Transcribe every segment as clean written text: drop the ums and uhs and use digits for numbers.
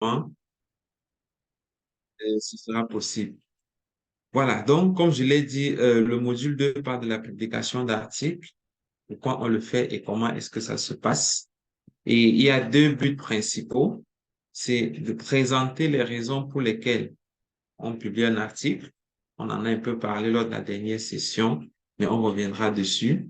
ce sera possible. Voilà, donc comme je l'ai dit, le module 2 parle de la publication d'articles, pourquoi on le fait et comment est-ce que ça se passe. Et il y a deux buts principaux. C'est de présenter les raisons pour lesquelles on publie un article. On en a un peu parlé lors de la dernière session, mais on reviendra dessus.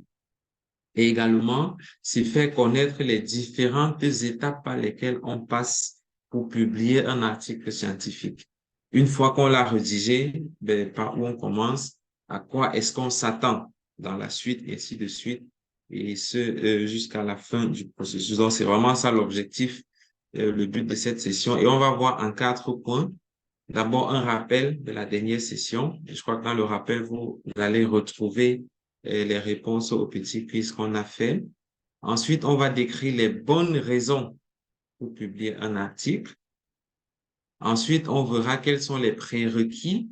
Et également, c'est faire connaître les différentes étapes par lesquelles on passe pour publier un article scientifique. Une fois qu'on l'a rédigé, ben, par où on commence, à quoi est-ce qu'on s'attend dans la suite, et ainsi de suite, et ce, jusqu'à la fin du processus. Donc, c'est vraiment ça l'objectif, le but de cette session. Et on va voir en 4 points. D'abord, un rappel de la dernière session. Je crois que dans le rappel, vous allez retrouver les réponses aux petits quiz qu'on a fait. Ensuite, on va décrire les bonnes raisons pour publier un article. Ensuite, on verra quels sont les prérequis,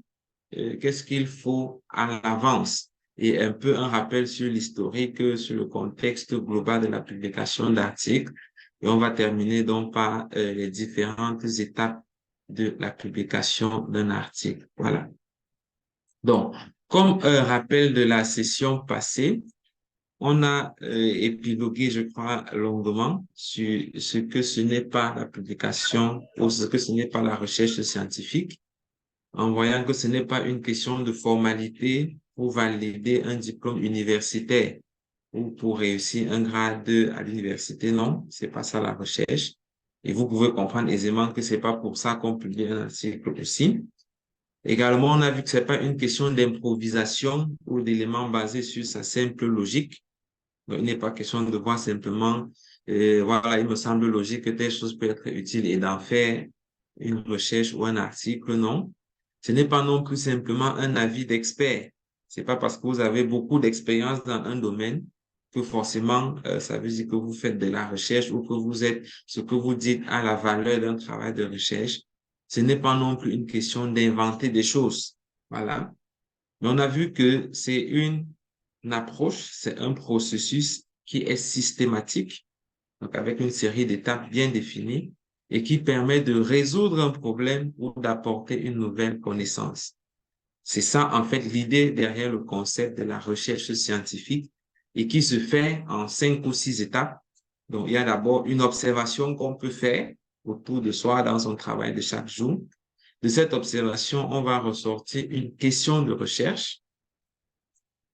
qu'est-ce qu'il faut à l'avance et un peu un rappel sur l'historique, sur le contexte global de la publication d'articles. Et on va terminer donc par les différentes étapes de la publication d'un article. Voilà. Donc, comme un rappel de la session passée, on a épilogué, je crois, longuement sur ce que ce n'est pas la publication ou ce que ce n'est pas la recherche scientifique, en voyant que ce n'est pas une question de formalité pour valider un diplôme universitaire ou pour réussir un grade à l'université. Non, c'est pas ça la recherche. Et vous pouvez comprendre aisément que c'est pas pour ça qu'on publie un article aussi. Également, on a vu que c'est pas une question d'improvisation ou d'éléments basés sur sa simple logique. Donc, il n'est pas question de voir simplement, voilà, il me semble logique que telle chose peut être utile et d'en faire une recherche ou un article, non. Ce n'est pas non plus simplement un avis d'expert. C'est pas parce que vous avez beaucoup d'expérience dans un domaine que forcément, ça veut dire que vous faites de la recherche ou que vous êtes, ce que vous dites à la valeur d'un travail de recherche. Ce n'est pas non plus une question d'inventer des choses. Voilà. Mais on a vu que c'est une approche, c'est un processus qui est systématique, donc avec une série d'étapes bien définies et qui permet de résoudre un problème ou d'apporter une nouvelle connaissance. C'est ça, en fait, l'idée derrière le concept de la recherche scientifique et qui se fait en 5 ou 6 étapes. Donc, il y a d'abord une observation qu'on peut faire autour de soi dans son travail de chaque jour. De cette observation, on va ressortir une question de recherche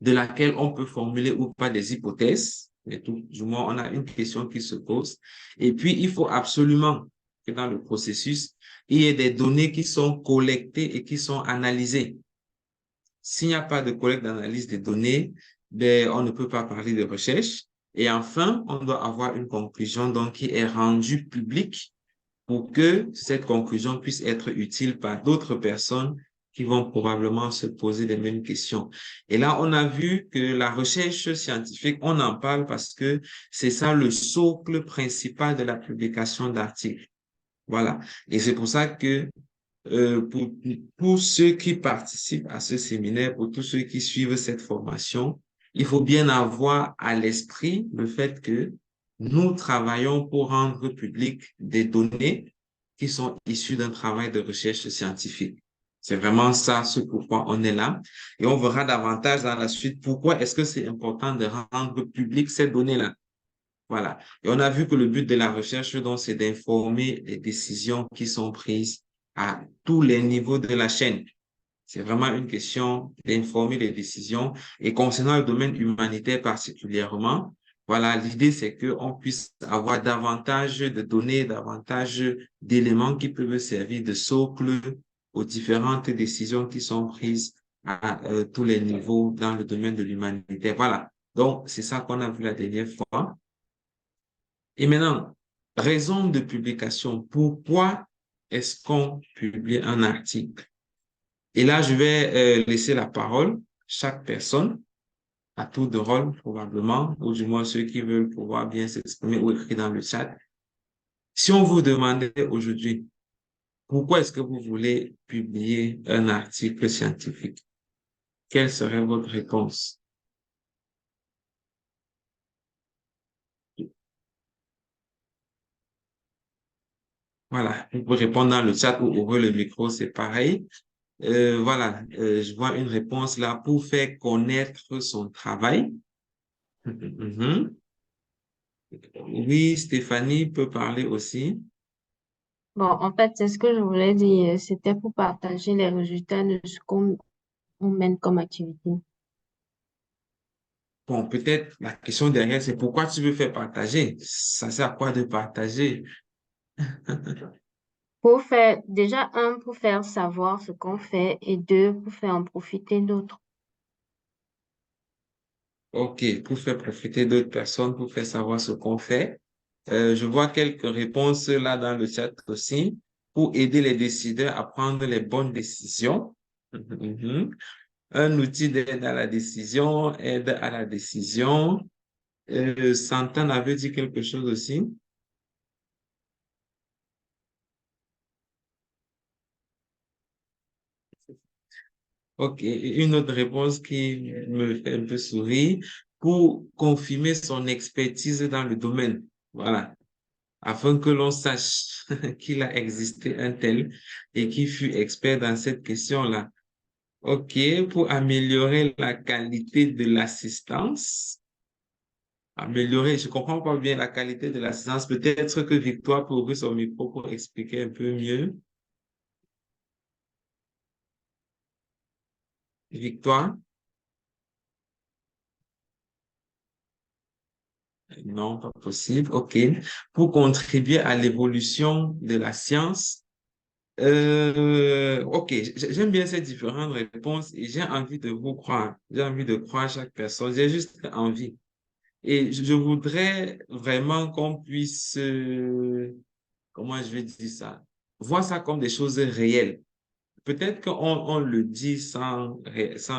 de laquelle on peut formuler ou pas des hypothèses, mais tout du moins, on a une question qui se pose. Et puis, il faut absolument que dans le processus, il y ait des données qui sont collectées et qui sont analysées. S'il n'y a pas de collecte d'analyse des données, ben, on ne peut pas parler de recherche. Et enfin, on doit avoir une conclusion donc, qui est rendue publique pour que cette conclusion puisse être utile par d'autres personnes qui vont probablement se poser les mêmes questions. Et là, on a vu que la recherche scientifique, on en parle parce que c'est ça le socle principal de la publication d'articles. Voilà. Et c'est pour ça que pour ceux qui participent à ce séminaire, pour tous ceux qui suivent cette formation, il faut bien avoir à l'esprit le fait que nous travaillons pour rendre public des données qui sont issues d'un travail de recherche scientifique. C'est vraiment ça, ce pourquoi on est là. Et on verra davantage dans la suite pourquoi est-ce que c'est important de rendre public ces données-là. Voilà. Et on a vu que le but de la recherche, donc, c'est d'informer les décisions qui sont prises à tous les niveaux de la chaîne. C'est vraiment une question d'informer les décisions. Et concernant le domaine humanitaire particulièrement, voilà, l'idée, c'est qu'on puisse avoir davantage de données, davantage d'éléments qui peuvent servir de socle aux différentes décisions qui sont prises à tous les niveaux dans le domaine de l'humanitaire. Voilà. Donc, c'est ça qu'on a vu la dernière fois. Et maintenant, raison de publication. Pourquoi est-ce qu'on publie un article? Et là, je vais laisser la parole, chaque personne, à tour de rôle probablement, ou du moins ceux qui veulent pouvoir bien s'exprimer ou écrire dans le chat. Si on vous demandait aujourd'hui, pourquoi est-ce que vous voulez publier un article scientifique? Quelle serait votre réponse? Voilà, vous pouvez répondre dans le chat ou ouvrir le micro, c'est pareil. Voilà, je vois une réponse là pour faire connaître son travail. Mhm. Oui, Stéphanie peut parler aussi. Bon, en fait, c'est ce que je voulais dire. C'était pour partager les résultats de ce qu'on on mène comme activité. Bon, peut-être la question derrière, c'est pourquoi tu veux faire partager? Ça sert à quoi de partager? Pour faire, déjà, un, pour faire savoir ce qu'on fait et deux, pour faire en profiter d'autres. OK, pour faire profiter d'autres personnes, pour faire savoir ce qu'on fait. Je vois quelques réponses là dans le chat aussi pour aider les décideurs à prendre les bonnes décisions. Mhm. Un outil d'aide à la décision, aide à la décision. Santana avait dit quelque chose aussi. OK, une autre réponse qui me fait un peu sourire pour confirmer son expertise dans le domaine. Voilà, afin que l'on sache qu'il a existé un tel et qui fut expert dans cette question-là. OK, pour améliorer la qualité de l'assistance. Améliorer, je comprends pas bien la qualité de l'assistance. Peut-être que Victoire peut ouvrir son micro pour expliquer un peu mieux. Victoire? Non, pas possible. OK. Pour contribuer à l'évolution de la science. OK, j'aime bien ces différentes réponses et j'ai envie de vous croire. J'ai envie de croire chaque personne. J'ai juste envie. Et je voudrais vraiment qu'on puisse, comment je vais dire ça, voir ça comme des choses réelles. Peut-être qu'on le dit sans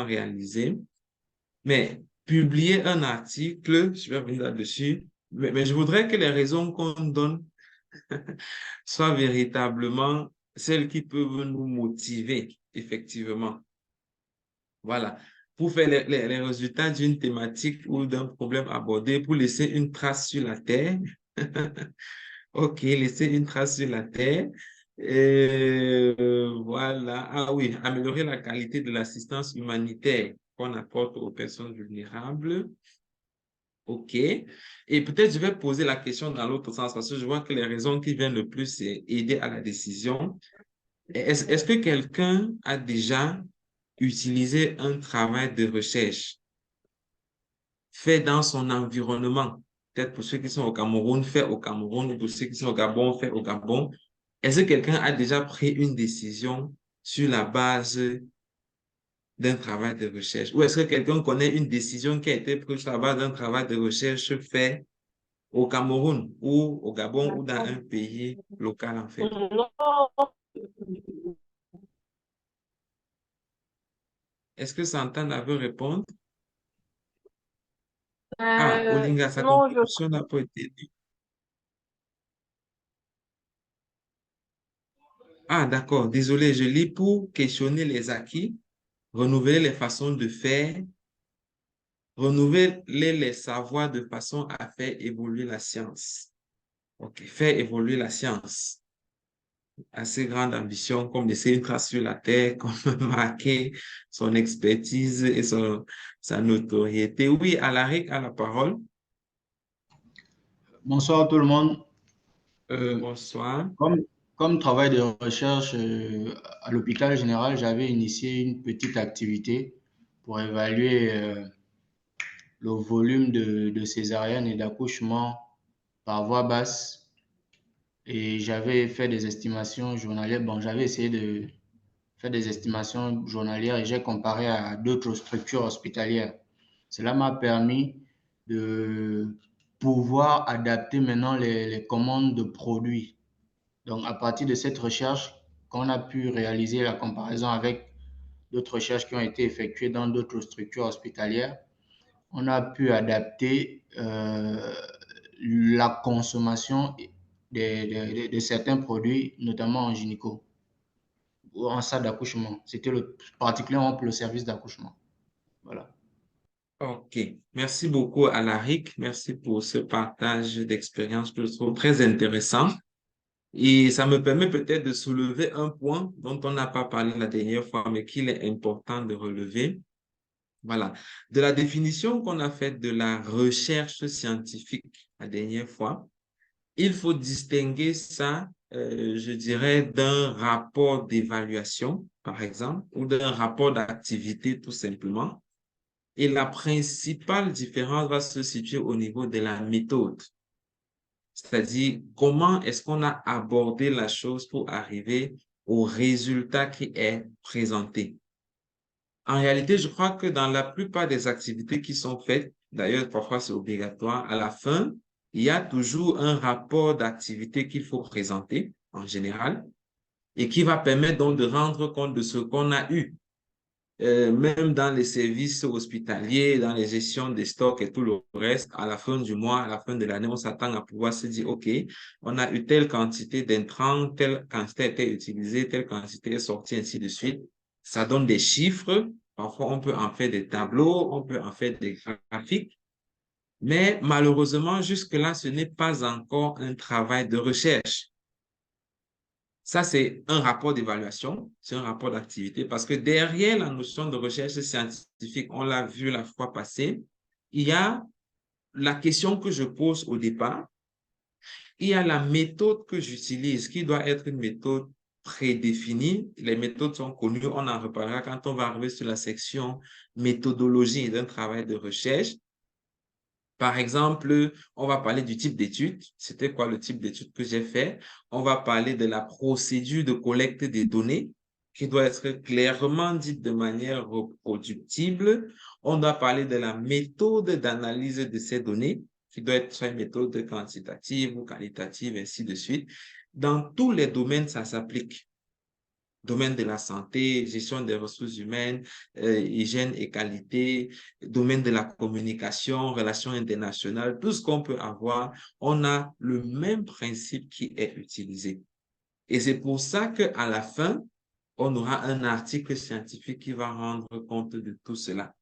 réaliser, mais publier un article, je vais revenir là-dessus, mais je voudrais que les raisons qu'on donne soient véritablement celles qui peuvent nous motiver, effectivement. Voilà. Pour faire les résultats d'une thématique ou d'un problème abordé, pour laisser une trace sur la Terre. OK, laisser une trace sur la Terre. Voilà. Ah oui, améliorer la qualité de l'assistance humanitaire qu'on apporte aux personnes vulnérables. OK. Et peut-être je vais poser la question dans l'autre sens parce que je vois que les raisons qui viennent le plus, c'est aider à la décision. Est-ce que quelqu'un a déjà utilisé un travail de recherche fait dans son environnement? Peut-être pour ceux qui sont au Cameroun, fait au Cameroun, ou pour ceux qui sont au Gabon, fait au Gabon. Est-ce que quelqu'un a déjà pris une décision sur la base d'un travail de recherche? Ou est-ce que quelqu'un connaît une décision qui a été prise sur la base d'un travail de recherche fait au Cameroun ou au Gabon ou dans un pays local en fait? Est-ce que Santana veut répondre? Ah, Olinga, sa Non, je contribution n'a pas été due. Ah, d'accord. Désolé, je lis pour questionner les acquis, renouveler les façons de faire, renouveler les savoirs de façon à faire évoluer la science. OK, faire évoluer la science. Assez grande ambition, comme laisser une trace sur la terre, comme marquer son expertise et sa notoriété. Oui, Alaric a la parole. Bonsoir tout le monde. Euh, Bonsoir. comme, comme travail de recherche à l'hôpital général, j'avais initié une petite activité pour évaluer le volume de césariennes et d'accouchements par voie basse. Et j'avais fait des estimations journalières. Bon, j'avais essayé de faire des estimations journalières et j'ai comparé à d'autres structures hospitalières. Cela m'a permis de pouvoir adapter maintenant les commandes de produits. Donc, à partir de cette recherche, qu'on a pu réaliser la comparaison avec d'autres recherches qui ont été effectuées dans d'autres structures hospitalières, on a pu adapter la consommation de certains produits, notamment en gynéco ou en salle d'accouchement. C'était particulièrement pour le service d'accouchement. Voilà. OK. Merci beaucoup, Alaric. Merci pour ce partage d'expérience que je trouve très intéressant. Et ça me permet peut-être de soulever un point dont on n'a pas parlé la dernière fois, mais qu'il est important de relever. Voilà. De la définition qu'on a faite de la recherche scientifique la dernière fois, il faut distinguer ça, je dirais, d'un rapport d'évaluation, par exemple, ou d'un rapport d'activité, tout simplement. Et la principale différence va se situer au niveau de la méthode. C'est-à-dire, comment est-ce qu'on a abordé la chose pour arriver au résultat qui est présenté. En réalité, je crois que dans la plupart des activités qui sont faites, d'ailleurs, parfois c'est obligatoire, à la fin, il y a toujours un rapport d'activité qu'il faut présenter, en général, et qui va permettre donc de rendre compte de ce qu'on a eu. Même dans les services hospitaliers, dans les gestions des stocks et tout le reste, à la fin du mois, à la fin de l'année, on s'attend à pouvoir se dire, OK, on a eu telle quantité d'intrants, telle quantité a été utilisée, telle quantité est sortie, ainsi de suite. Ça donne des chiffres. Parfois, on peut en faire des tableaux, on peut en faire des graphiques. Mais malheureusement, jusque-là, ce n'est pas encore un travail de recherche. Ça, c'est un rapport d'évaluation, c'est un rapport d'activité, parce que derrière la notion de recherche scientifique, on l'a vu la fois passée, il y a la question que je pose au départ, il y a la méthode que j'utilise, qui doit être une méthode prédéfinie. Les méthodes sont connues, on en reparlera quand on va arriver sur la section méthodologie d'un travail de recherche. Par exemple, on va parler du type d'étude. C'était quoi le type d'étude que j'ai fait? On va parler de la procédure de collecte des données qui doit être clairement dite de manière reproductible. On doit parler de la méthode d'analyse de ces données qui doit être une méthode quantitative ou qualitative, ainsi de suite. Dans tous les domaines, ça s'applique. Domaine de la santé, gestion des ressources humaines, hygiène et qualité, domaine de la communication, relations internationales, tout ce qu'on peut avoir, on a le même principe qui est utilisé. Et c'est pour ça qu'à la fin, on aura un article scientifique qui va rendre compte de tout cela.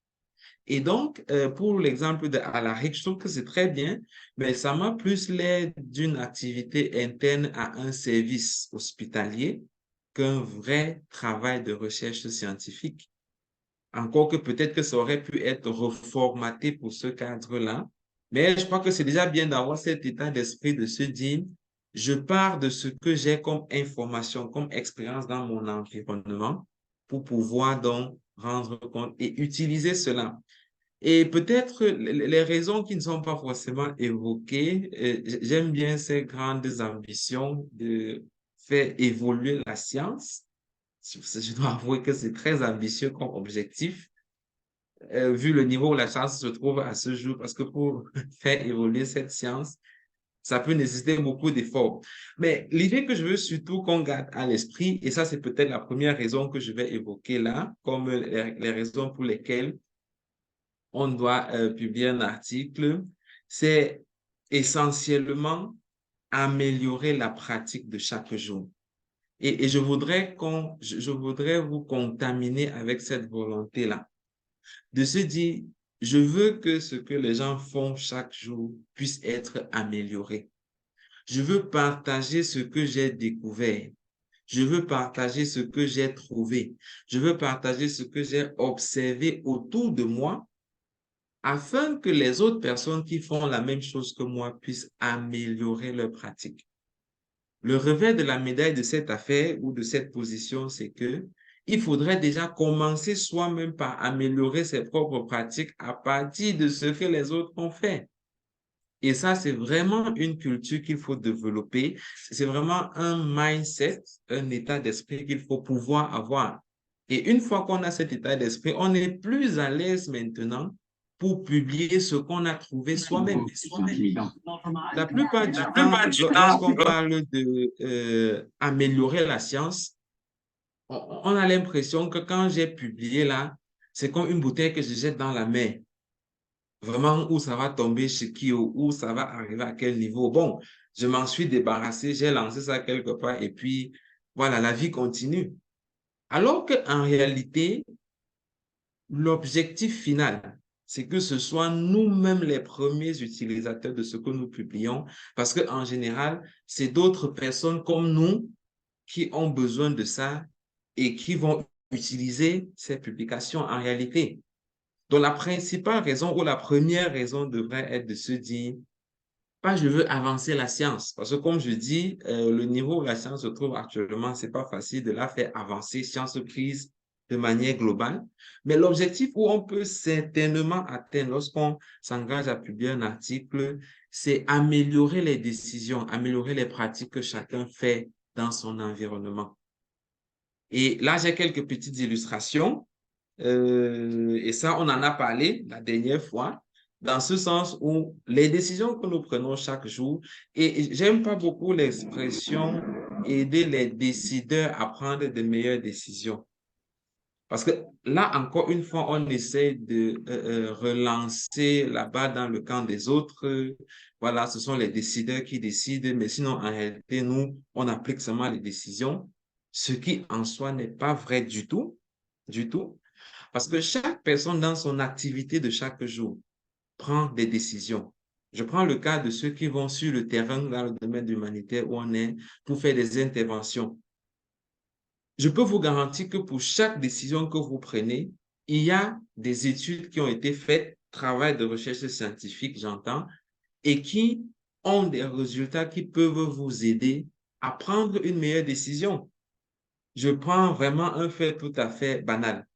Et donc, pour l'exemple de Alaric, je trouve que c'est très bien, mais ça m'a plus l'air d'une activité interne à un service hospitalier qu'un vrai travail de recherche scientifique. Encore que peut-être que ça aurait pu être reformaté pour ce cadre-là, mais je crois que c'est déjà bien d'avoir cet état d'esprit de se dire, je pars de ce que j'ai comme information, comme expérience dans mon environnement pour pouvoir donc rendre compte et utiliser cela. Et peut-être les raisons qui ne sont pas forcément évoquées, j'aime bien ces grandes ambitions de faire évoluer la science. Je dois avouer que c'est très ambitieux comme objectif, vu le niveau où la science se trouve à ce jour, parce que pour faire évoluer cette science, ça peut nécessiter beaucoup d'efforts. Mais l'idée que je veux surtout qu'on garde à l'esprit, et ça c'est peut-être la première raison que je vais évoquer là, comme les raisons pour lesquelles on doit publier un article, c'est essentiellement améliorer la pratique de chaque jour. Et je voudrais vous contaminer avec cette volonté-là, de se dire, je veux que ce que les gens font chaque jour puisse être amélioré. Je veux partager ce que j'ai découvert. Je veux partager ce que j'ai trouvé. Je veux partager ce que j'ai observé autour de moi afin que les autres personnes qui font la même chose que moi puissent améliorer leur pratique. Le revers de la médaille de cette affaire ou de cette position, c'est que il faudrait déjà commencer soi-même par améliorer ses propres pratiques à partir de ce que les autres ont fait. Et ça, c'est vraiment une culture qu'il faut développer. C'est vraiment un mindset, un état d'esprit qu'il faut pouvoir avoir. Et une fois qu'on a cet état d'esprit, on est plus à l'aise maintenant pour publier ce qu'on a trouvé soi-même. La plupart du temps, lorsqu'on parle de améliorer la science, on a l'impression que quand j'ai publié là, c'est comme une bouteille que je jette dans la mer. Vraiment, où ça va tomber chez qui, où ça va arriver à quel niveau. Bon, je m'en suis débarrassé, j'ai lancé ça quelque part et puis voilà, la vie continue. Alors qu'en réalité, l'objectif final, c'est que ce soit nous-mêmes les premiers utilisateurs de ce que nous publions, parce qu'en général, c'est d'autres personnes comme nous qui ont besoin de ça et qui vont utiliser ces publications en réalité. Donc, la principale raison ou la première raison devrait être de se dire, pas je veux avancer la science, parce que comme je dis, le niveau où la science se trouve actuellement, c'est pas facile de la faire avancer, science prise de manière globale. Mais l'objectif où on peut certainement atteindre lorsqu'on s'engage à publier un article, c'est améliorer les décisions, améliorer les pratiques que chacun fait dans son environnement. Et là, j'ai quelques petites illustrations. Et ça, on en a parlé la dernière fois, dans ce sens où les décisions que nous prenons chaque jour, et j'aime pas beaucoup l'expression aider les décideurs à prendre de meilleures décisions. Parce que là, encore une fois, on essaie de relancer la balle dans le camp des autres. Voilà, ce sont les décideurs qui décident, mais sinon, en réalité, nous, on applique seulement les décisions, ce qui en soi n'est pas vrai du tout, du tout. Parce que chaque personne dans son activité de chaque jour prend des décisions. Je prends le cas de ceux qui vont sur le terrain dans le domaine humanitaire où on est pour faire des interventions. Je peux vous garantir que pour chaque décision que vous prenez, il y a des études qui ont été faites, travail de recherche scientifique, j'entends, et qui ont des résultats qui peuvent vous aider à prendre une meilleure décision. Je prends vraiment un fait tout à fait banal.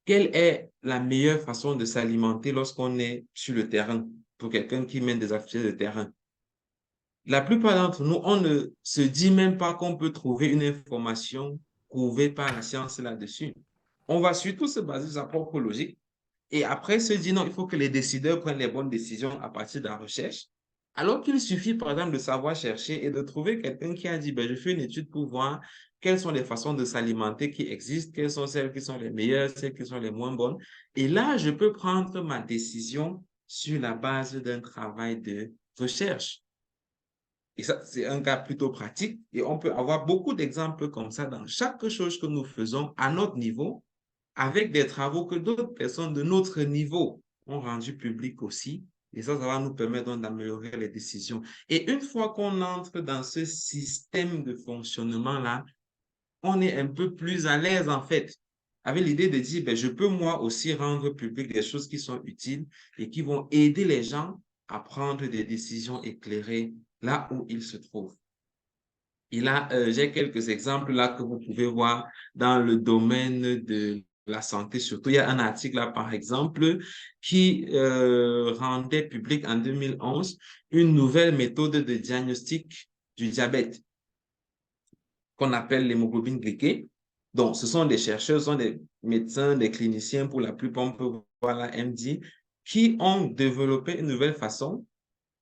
Quelle est la meilleure façon de s'alimenter lorsqu'on est sur le terrain, pour quelqu'un qui mène des activités de terrain? La plupart d'entre nous, on ne se dit même pas qu'on peut trouver une information prouvée par la science là-dessus. On va surtout se baser sur sa propre logique et après se dire non, il faut que les décideurs prennent les bonnes décisions à partir de la recherche. Alors qu'il suffit, par exemple, de savoir chercher et de trouver quelqu'un qui a dit, ben, je fais une étude pour voir quelles sont les façons de s'alimenter qui existent, quelles sont celles qui sont les meilleures, celles qui sont les moins bonnes. Et là, je peux prendre ma décision sur la base d'un travail de recherche. Et ça, c'est un cas plutôt pratique. Et on peut avoir beaucoup d'exemples comme ça dans chaque chose que nous faisons à notre niveau, avec des travaux que d'autres personnes de notre niveau ont rendus publics aussi. Et ça va nous permettre donc d'améliorer les décisions. Et une fois qu'on entre dans ce système de fonctionnement-là, on est un peu plus à l'aise, en fait, avec l'idée de dire, ben, je peux moi aussi rendre public des choses qui sont utiles et qui vont aider les gens à prendre des décisions éclairées là où ils se trouvent. Et là, j'ai quelques exemples là que vous pouvez voir dans le domaine de la santé. Surtout, il y a un article là, par exemple, qui rendait public en 2011 une nouvelle méthode de diagnostic du diabète qu'on appelle l'hémoglobine glyquée. Donc, ce sont des chercheurs, ce sont des médecins, des cliniciens, pour la plupart, on peut voir la MD, qui ont développé une nouvelle façon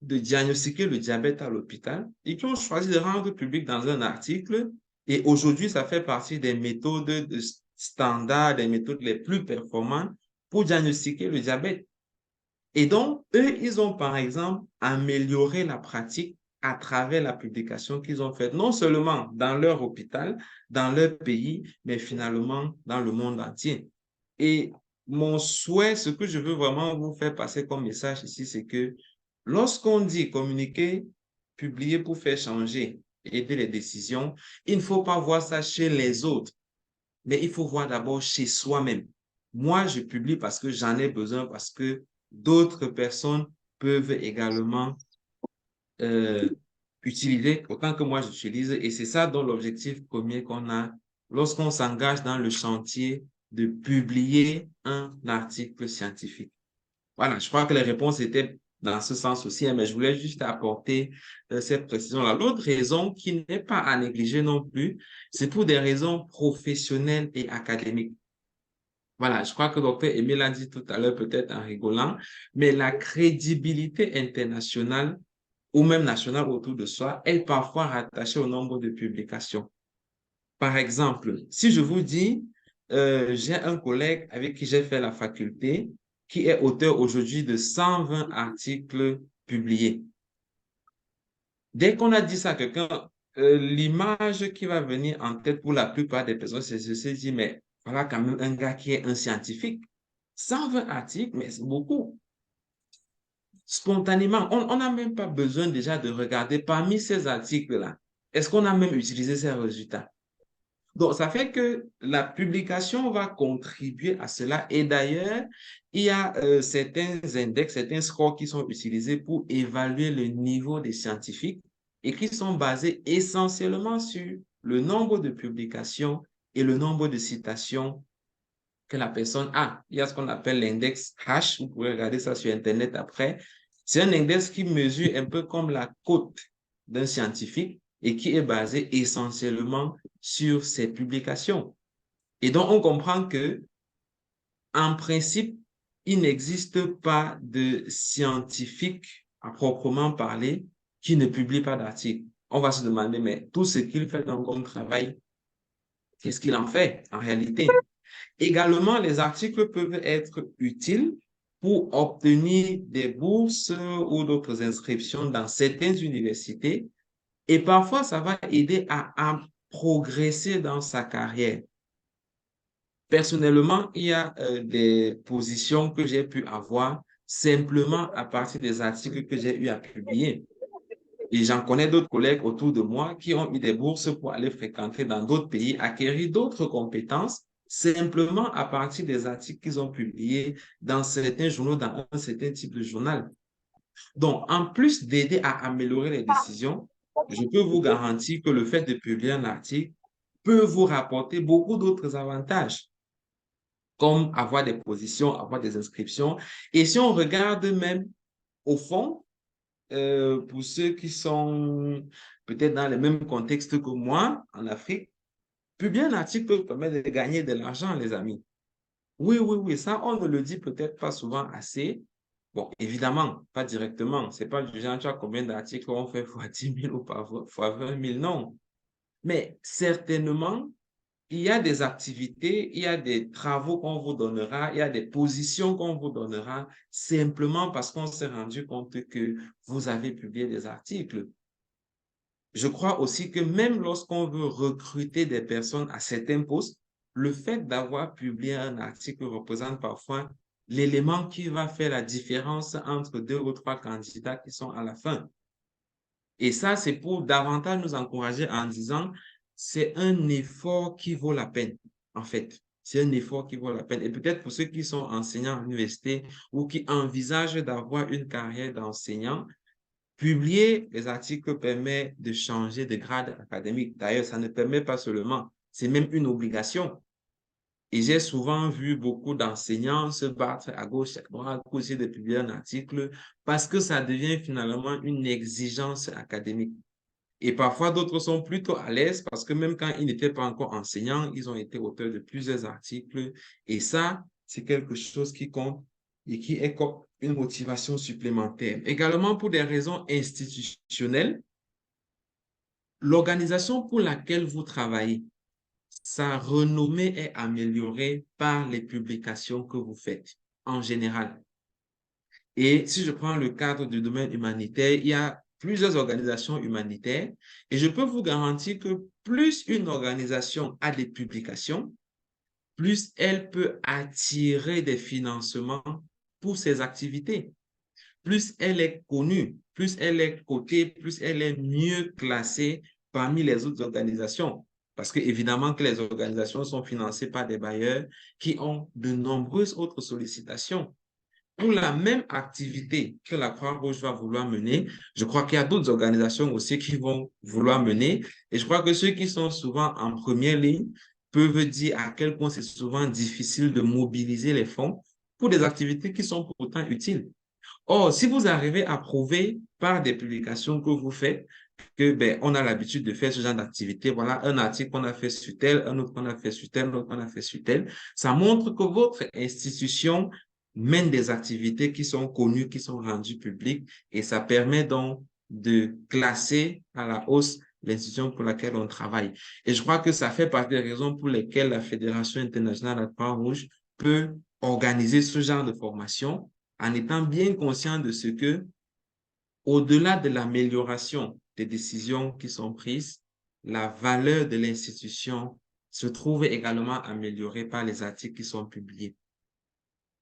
de diagnostiquer le diabète à l'hôpital et qui ont choisi de rendre public dans un article. Et aujourd'hui, ça fait partie des méthodes de standard, des méthodes les plus performantes pour diagnostiquer le diabète. Et donc, eux, ils ont, par exemple, amélioré la pratique à travers la publication qu'ils ont faite, non seulement dans leur hôpital, dans leur pays, mais finalement dans le monde entier. Et mon souhait, ce que je veux vraiment vous faire passer comme message ici, c'est que lorsqu'on dit communiquer, publier pour faire changer, aider les décisions, il ne faut pas voir ça chez les autres, mais il faut voir d'abord chez soi-même. Moi, je publie parce que j'en ai besoin, parce que d'autres personnes peuvent également euh, utiliser autant que moi j'utilise. Et c'est ça dont l'objectif premier qu'on a lorsqu'on s'engage dans le chantier de publier un article scientifique. Voilà, je crois que les réponses étaient dans ce sens aussi, hein, mais je voulais juste apporter cette précision-là. L'autre raison qui n'est pas à négliger non plus, c'est pour des raisons professionnelles et académiques. Voilà, je crois que Dr. Emile a dit tout à l'heure, peut-être en rigolant, mais la crédibilité internationale ou même nationale autour de soi est parfois rattachée au nombre de publications. Par exemple, si je vous dis, j'ai un collègue avec qui j'ai fait la faculté, qui est auteur aujourd'hui de 120 articles publiés. Dès qu'on a dit ça à quelqu'un, l'image qui va venir en tête pour la plupart des personnes, c'est de se dire, mais voilà quand même un gars qui est un scientifique. 120 articles, mais c'est beaucoup. Spontanément, on n'a même pas besoin déjà de regarder parmi ces articles-là. Est-ce qu'on a même utilisé ces résultats? Donc, ça fait que la publication va contribuer à cela. Et d'ailleurs, il y a certains index, certains scores qui sont utilisés pour évaluer le niveau des scientifiques et qui sont basés essentiellement sur le nombre de publications et le nombre de citations que la personne a. Il y a ce qu'on appelle l'index H. Vous pouvez regarder ça sur Internet après. C'est un index qui mesure un peu comme la cote d'un scientifique et qui est basé essentiellement sur ses publications. Et donc, on comprend que, en principe, il n'existe pas de scientifique à proprement parler qui ne publie pas d'articles. On va se demander, mais tout ce qu'il fait dans son travail, qu'est-ce qu'il en fait en réalité? Également, les articles peuvent être utiles pour obtenir des bourses ou d'autres inscriptions dans certaines universités. Et parfois, ça va aider à progresser dans sa carrière. Personnellement, il y a des positions que j'ai pu avoir simplement à partir des articles que j'ai eu à publier. Et j'en connais d'autres collègues autour de moi qui ont eu des bourses pour aller fréquenter dans d'autres pays, acquérir d'autres compétences simplement à partir des articles qu'ils ont publiés dans certains journaux, dans un certain type de journal. Donc, en plus d'aider à améliorer les décisions, je peux vous garantir que le fait de publier un article peut vous rapporter beaucoup d'autres avantages, comme avoir des positions, avoir des inscriptions. Et si on regarde même au fond, pour ceux qui sont peut-être dans le même contexte que moi en Afrique, publier un article peut permettre de gagner de l'argent, les amis. Oui, oui, oui, ça, on ne le dit peut-être pas souvent assez. Bon, évidemment, pas directement. C'est pas du genre, tu as combien d'articles on fait fois 10 000 ou fois 20 000, non. Mais certainement, il y a des activités, il y a des travaux qu'on vous donnera, il y a des positions qu'on vous donnera simplement parce qu'on s'est rendu compte que vous avez publié des articles. Je crois aussi que même lorsqu'on veut recruter des personnes à certains postes, le fait d'avoir publié un article représente parfois l'élément qui va faire la différence entre deux ou trois candidats qui sont à la fin. Et ça, c'est pour davantage nous encourager en disant, c'est un effort qui vaut la peine, en fait. C'est un effort qui vaut la peine. Et peut-être pour ceux qui sont enseignants à l'université ou qui envisagent d'avoir une carrière d'enseignant, publier les articles permet de changer de grade académique. D'ailleurs, ça ne permet pas seulement, c'est même une obligation. Et j'ai souvent vu beaucoup d'enseignants se battre à gauche, à droite, pour essayer de publier un article parce que ça devient finalement une exigence académique. Et parfois, d'autres sont plutôt à l'aise parce que même quand ils n'étaient pas encore enseignants, ils ont été auteurs de plusieurs articles. Et ça, c'est quelque chose qui compte et qui est comme une motivation supplémentaire. Également, pour des raisons institutionnelles, l'organisation pour laquelle vous travaillez, sa renommée est améliorée par les publications que vous faites en général. Et si je prends le cadre du domaine humanitaire, il y a plusieurs organisations humanitaires et je peux vous garantir que plus une organisation a des publications, plus elle peut attirer des financements pour ses activités. Plus elle est connue, plus elle est cotée, plus elle est mieux classée parmi les autres organisations. Parce que évidemment que les organisations sont financées par des bailleurs qui ont de nombreuses autres sollicitations. Pour la même activité que la Croix-Rouge va vouloir mener, je crois qu'il y a d'autres organisations aussi qui vont vouloir mener. Et je crois que ceux qui sont souvent en première ligne peuvent dire à quel point c'est souvent difficile de mobiliser les fonds pour des activités qui sont pourtant utiles. Or, si vous arrivez à prouver par des publications que vous faites que ben, on a l'habitude de faire ce genre d'activité, voilà un article qu'on a fait sur tel, un autre qu'on a fait sur tel, un autre qu'on a fait sur tel, ça montre que votre institution mène des activités qui sont connues, qui sont rendues publiques et ça permet donc de classer à la hausse l'institution pour laquelle on travaille. Et je crois que ça fait partie des raisons pour lesquelles la Fédération internationale de la Croix-Rouge peut organiser ce genre de formation en étant bien conscient de ce que, au-delà de l'amélioration des décisions qui sont prises, la valeur de l'institution se trouve également améliorée par les articles qui sont publiés.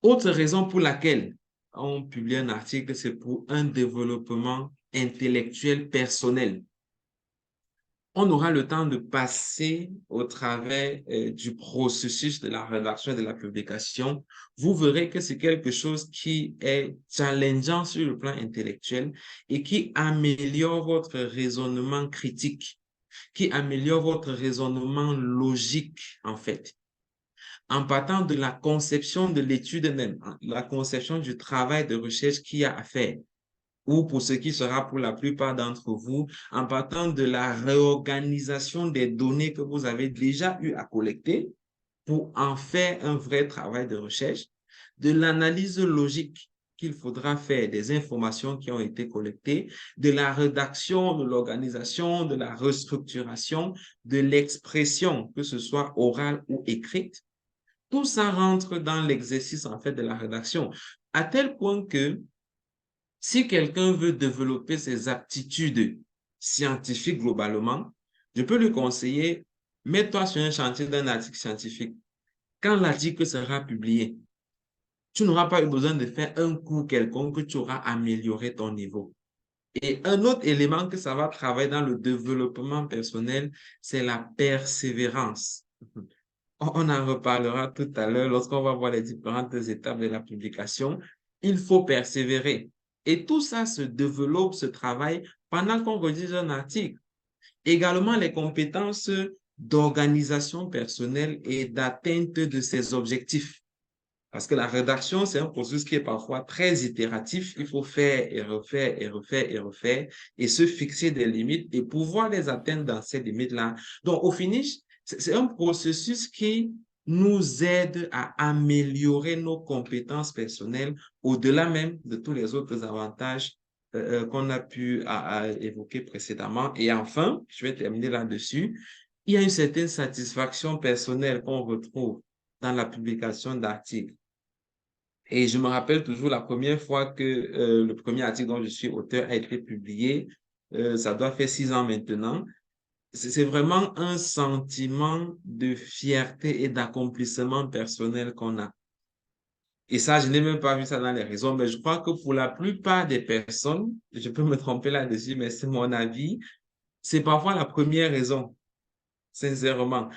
Autre raison pour laquelle on publie un article, c'est pour un développement intellectuel personnel. On aura le temps de passer au travers du processus de la rédaction et de la publication. Vous verrez que c'est quelque chose qui est challengeant sur le plan intellectuel et qui améliore votre raisonnement critique, qui améliore votre raisonnement logique, en fait, en partant de la conception de l'étude même, la conception du travail de recherche qu'il y a à faire, ou pour ce qui sera pour la plupart d'entre vous, en partant de la réorganisation des données que vous avez déjà eu à collecter pour en faire un vrai travail de recherche, de l'analyse logique qu'il faudra faire des informations qui ont été collectées, de la rédaction, de l'organisation, de la restructuration, de l'expression, que ce soit orale ou écrite. Tout ça rentre dans l'exercice en fait de la rédaction, à tel point que si quelqu'un veut développer ses aptitudes scientifiques globalement, je peux lui conseiller, mets-toi sur un chantier d'un article scientifique. Quand l'article sera publié, tu n'auras pas eu besoin de faire un cours quelconque, tu auras amélioré ton niveau. Et un autre élément que ça va travailler dans le développement personnel, c'est la persévérance. On en reparlera tout à l'heure lorsqu'on va voir les différentes étapes de la publication. Il faut persévérer. Et tout ça se développe, se travaille pendant qu'on rédige un article. Également, les compétences d'organisation personnelle et d'atteinte de ses objectifs. Parce que la rédaction, c'est un processus qui est parfois très itératif. Il faut faire et refaire et refaire et refaire et se fixer des limites et pouvoir les atteindre dans ces limites-là. Donc, au finish, c'est un processus qui nous aide à améliorer nos compétences personnelles au-delà même de tous les autres avantages qu'on a pu évoquer précédemment. Et enfin, je vais terminer là-dessus, il y a une certaine satisfaction personnelle qu'on retrouve dans la publication d'articles. Et je me rappelle toujours la première fois que le premier article dont je suis auteur a été publié, ça doit faire 6 ans maintenant. C'est vraiment un sentiment de fierté et d'accomplissement personnel qu'on a. Et ça, je n'ai même pas vu ça dans les raisons, mais je crois que pour la plupart des personnes, je peux me tromper là-dessus, mais c'est mon avis, c'est parfois la première raison, sincèrement.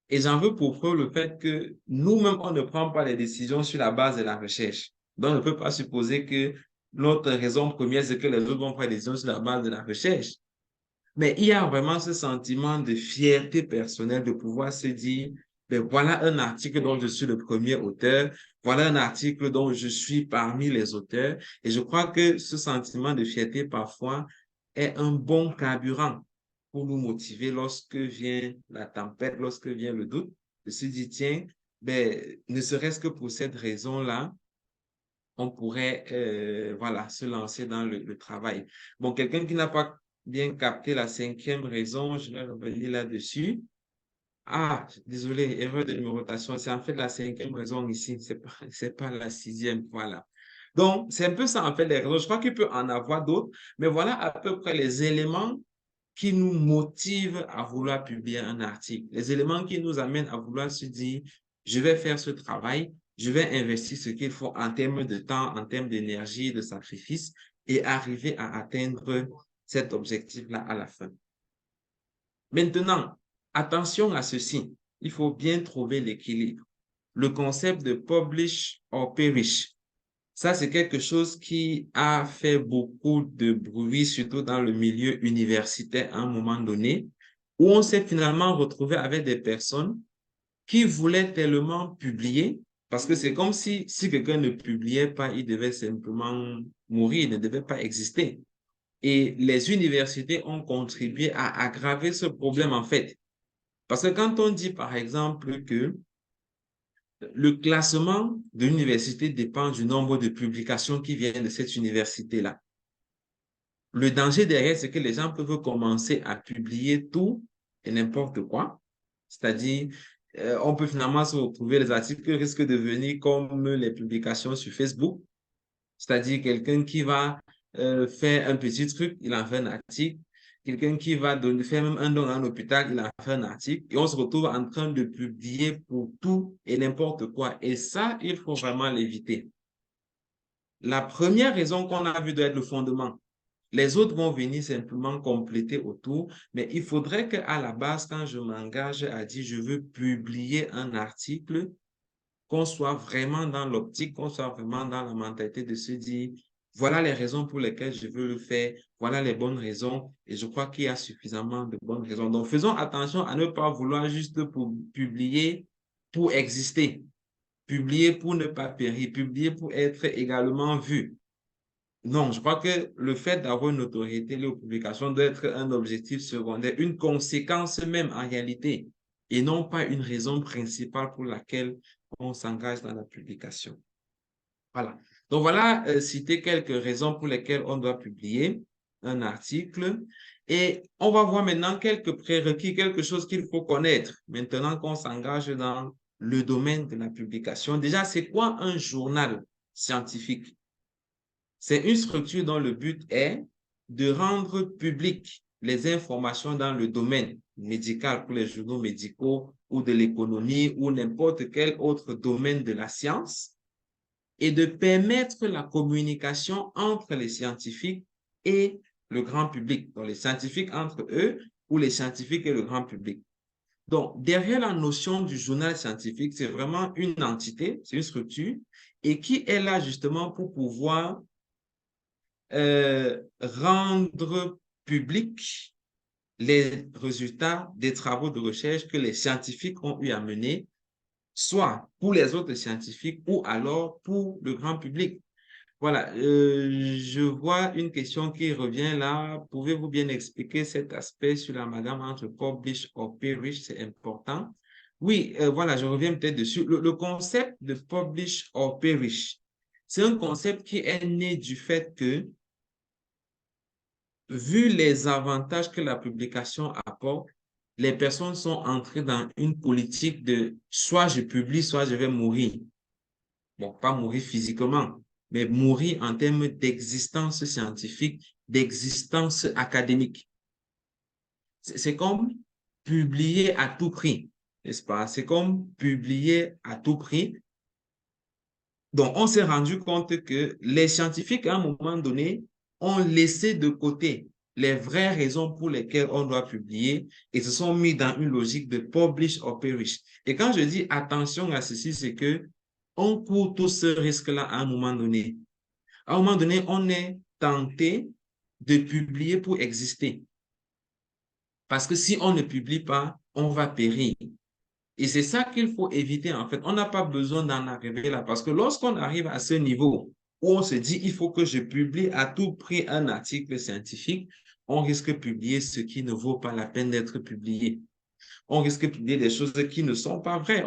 Et j'en veux pour preuve le fait que nous-mêmes, on ne prend pas les décisions sur la base de la recherche. Donc, on ne peut pas supposer que notre raison première, c'est que les autres vont prendre des décisions sur la base de la recherche. Mais il y a vraiment ce sentiment de fierté personnelle de pouvoir se dire, ben voilà un article dont je suis le premier auteur, voilà un article dont je suis parmi les auteurs. Et je crois que ce sentiment de fierté parfois est un bon carburant pour nous motiver lorsque vient la tempête, lorsque vient le doute, de se dire, tiens, ben, ne serait-ce que pour cette raison-là, on pourrait voilà, se lancer dans le travail. Bon, quelqu'un qui n'a pas bien capté la 5e raison, je vais revenir là-dessus. Ah, désolé, erreur de numérotation. C'est en fait la 5e raison ici, c'est pas la 6e, voilà. Donc, c'est un peu ça en fait les raisons. Je crois qu'il peut en avoir d'autres, mais voilà à peu près les éléments qui nous motivent à vouloir publier un article, les éléments qui nous amènent à vouloir se dire, je vais faire ce travail, je vais investir ce qu'il faut en termes de temps, en termes d'énergie, de sacrifice et arriver à atteindre cet objectif-là à la fin. Maintenant, attention à ceci, il faut bien trouver l'équilibre. Le concept de publish or perish, ça, c'est quelque chose qui a fait beaucoup de bruit, surtout dans le milieu universitaire à un moment donné, où on s'est finalement retrouvé avec des personnes qui voulaient tellement publier, parce que c'est comme si quelqu'un ne publiait pas, il devait simplement mourir, il ne devait pas exister. Et les universités ont contribué à aggraver ce problème, en fait. Parce que quand on dit, par exemple, que le classement de l'université dépend du nombre de publications qui viennent de cette université-là. Le danger derrière, c'est que les gens peuvent commencer à publier tout et n'importe quoi. C'est-à-dire, on peut finalement se retrouver, les articles risquent de venir comme les publications sur Facebook. C'est-à-dire quelqu'un qui va faire un petit truc, il en fait un article. quelqu'un qui va faire même un don à un hôpital, il a fait un article et on se retrouve en train de publier pour tout et n'importe quoi. Et ça, il faut vraiment l'éviter. La première raison qu'on a vue doit être le fondement. Les autres vont venir simplement compléter autour, mais il faudrait qu'à la base, quand je m'engage à dire je veux publier un article, qu'on soit vraiment dans l'optique, qu'on soit vraiment dans la mentalité de se dire, voilà les raisons pour lesquelles je veux le faire, voilà les bonnes raisons, et je crois qu'il y a suffisamment de bonnes raisons. Donc, faisons attention à ne pas vouloir juste publier pour exister, publier pour ne pas périr, publier pour être également vu. Non, je crois que le fait d'avoir une notoriété liée aux publications doit être un objectif secondaire, une conséquence même en réalité, et non pas une raison principale pour laquelle on s'engage dans la publication. Voilà. Donc voilà, citer quelques raisons pour lesquelles on doit publier un article. Et on va voir maintenant quelques prérequis, quelque chose qu'il faut connaître maintenant qu'on s'engage dans le domaine de la publication. Déjà, c'est quoi un journal scientifique? C'est une structure dont le but est de rendre publiques les informations dans le domaine médical pour les journaux médicaux ou de l'économie ou n'importe quel autre domaine de la science et de permettre la communication entre les scientifiques et le grand public. Donc, les scientifiques entre eux ou les scientifiques et le grand public. Donc, derrière la notion du journal scientifique, c'est vraiment une entité, c'est une structure et qui est là justement pour pouvoir rendre public les résultats des travaux de recherche que les scientifiques ont eu à mener, soit pour les autres scientifiques ou alors pour le grand public. Voilà, je vois une question qui revient là. Pouvez-vous bien expliquer cet aspect sur l'amalgame entre publish or perish? C'est important. Oui, voilà, je reviens peut-être dessus. Le concept de publish or perish, c'est un concept qui est né du fait que vu les avantages que la publication apporte, les personnes sont entrées dans une politique de soit je publie, soit je vais mourir. Bon, pas mourir physiquement, mais mourir en termes d'existence scientifique, d'existence académique. C'est comme publier à tout prix, n'est-ce pas? C'est comme publier à tout prix. Donc, on s'est rendu compte que les scientifiques, à un moment donné, ont laissé de côté les vraies raisons pour lesquelles on doit publier et se sont mis dans une logique de publish or perish. Et quand je dis attention à ceci, c'est que on court tout ce risque-là à un moment donné. À un moment donné, on est tenté de publier pour exister. Parce que si on ne publie pas, on va périr. Et c'est ça qu'il faut éviter, en fait. On n'a pas besoin d'en arriver là. Parce que lorsqu'on arrive à ce niveau où on se dit, il faut que je publie à tout prix un article scientifique, on risque de publier ce qui ne vaut pas la peine d'être publié. On risque de publier des choses qui ne sont pas vraies.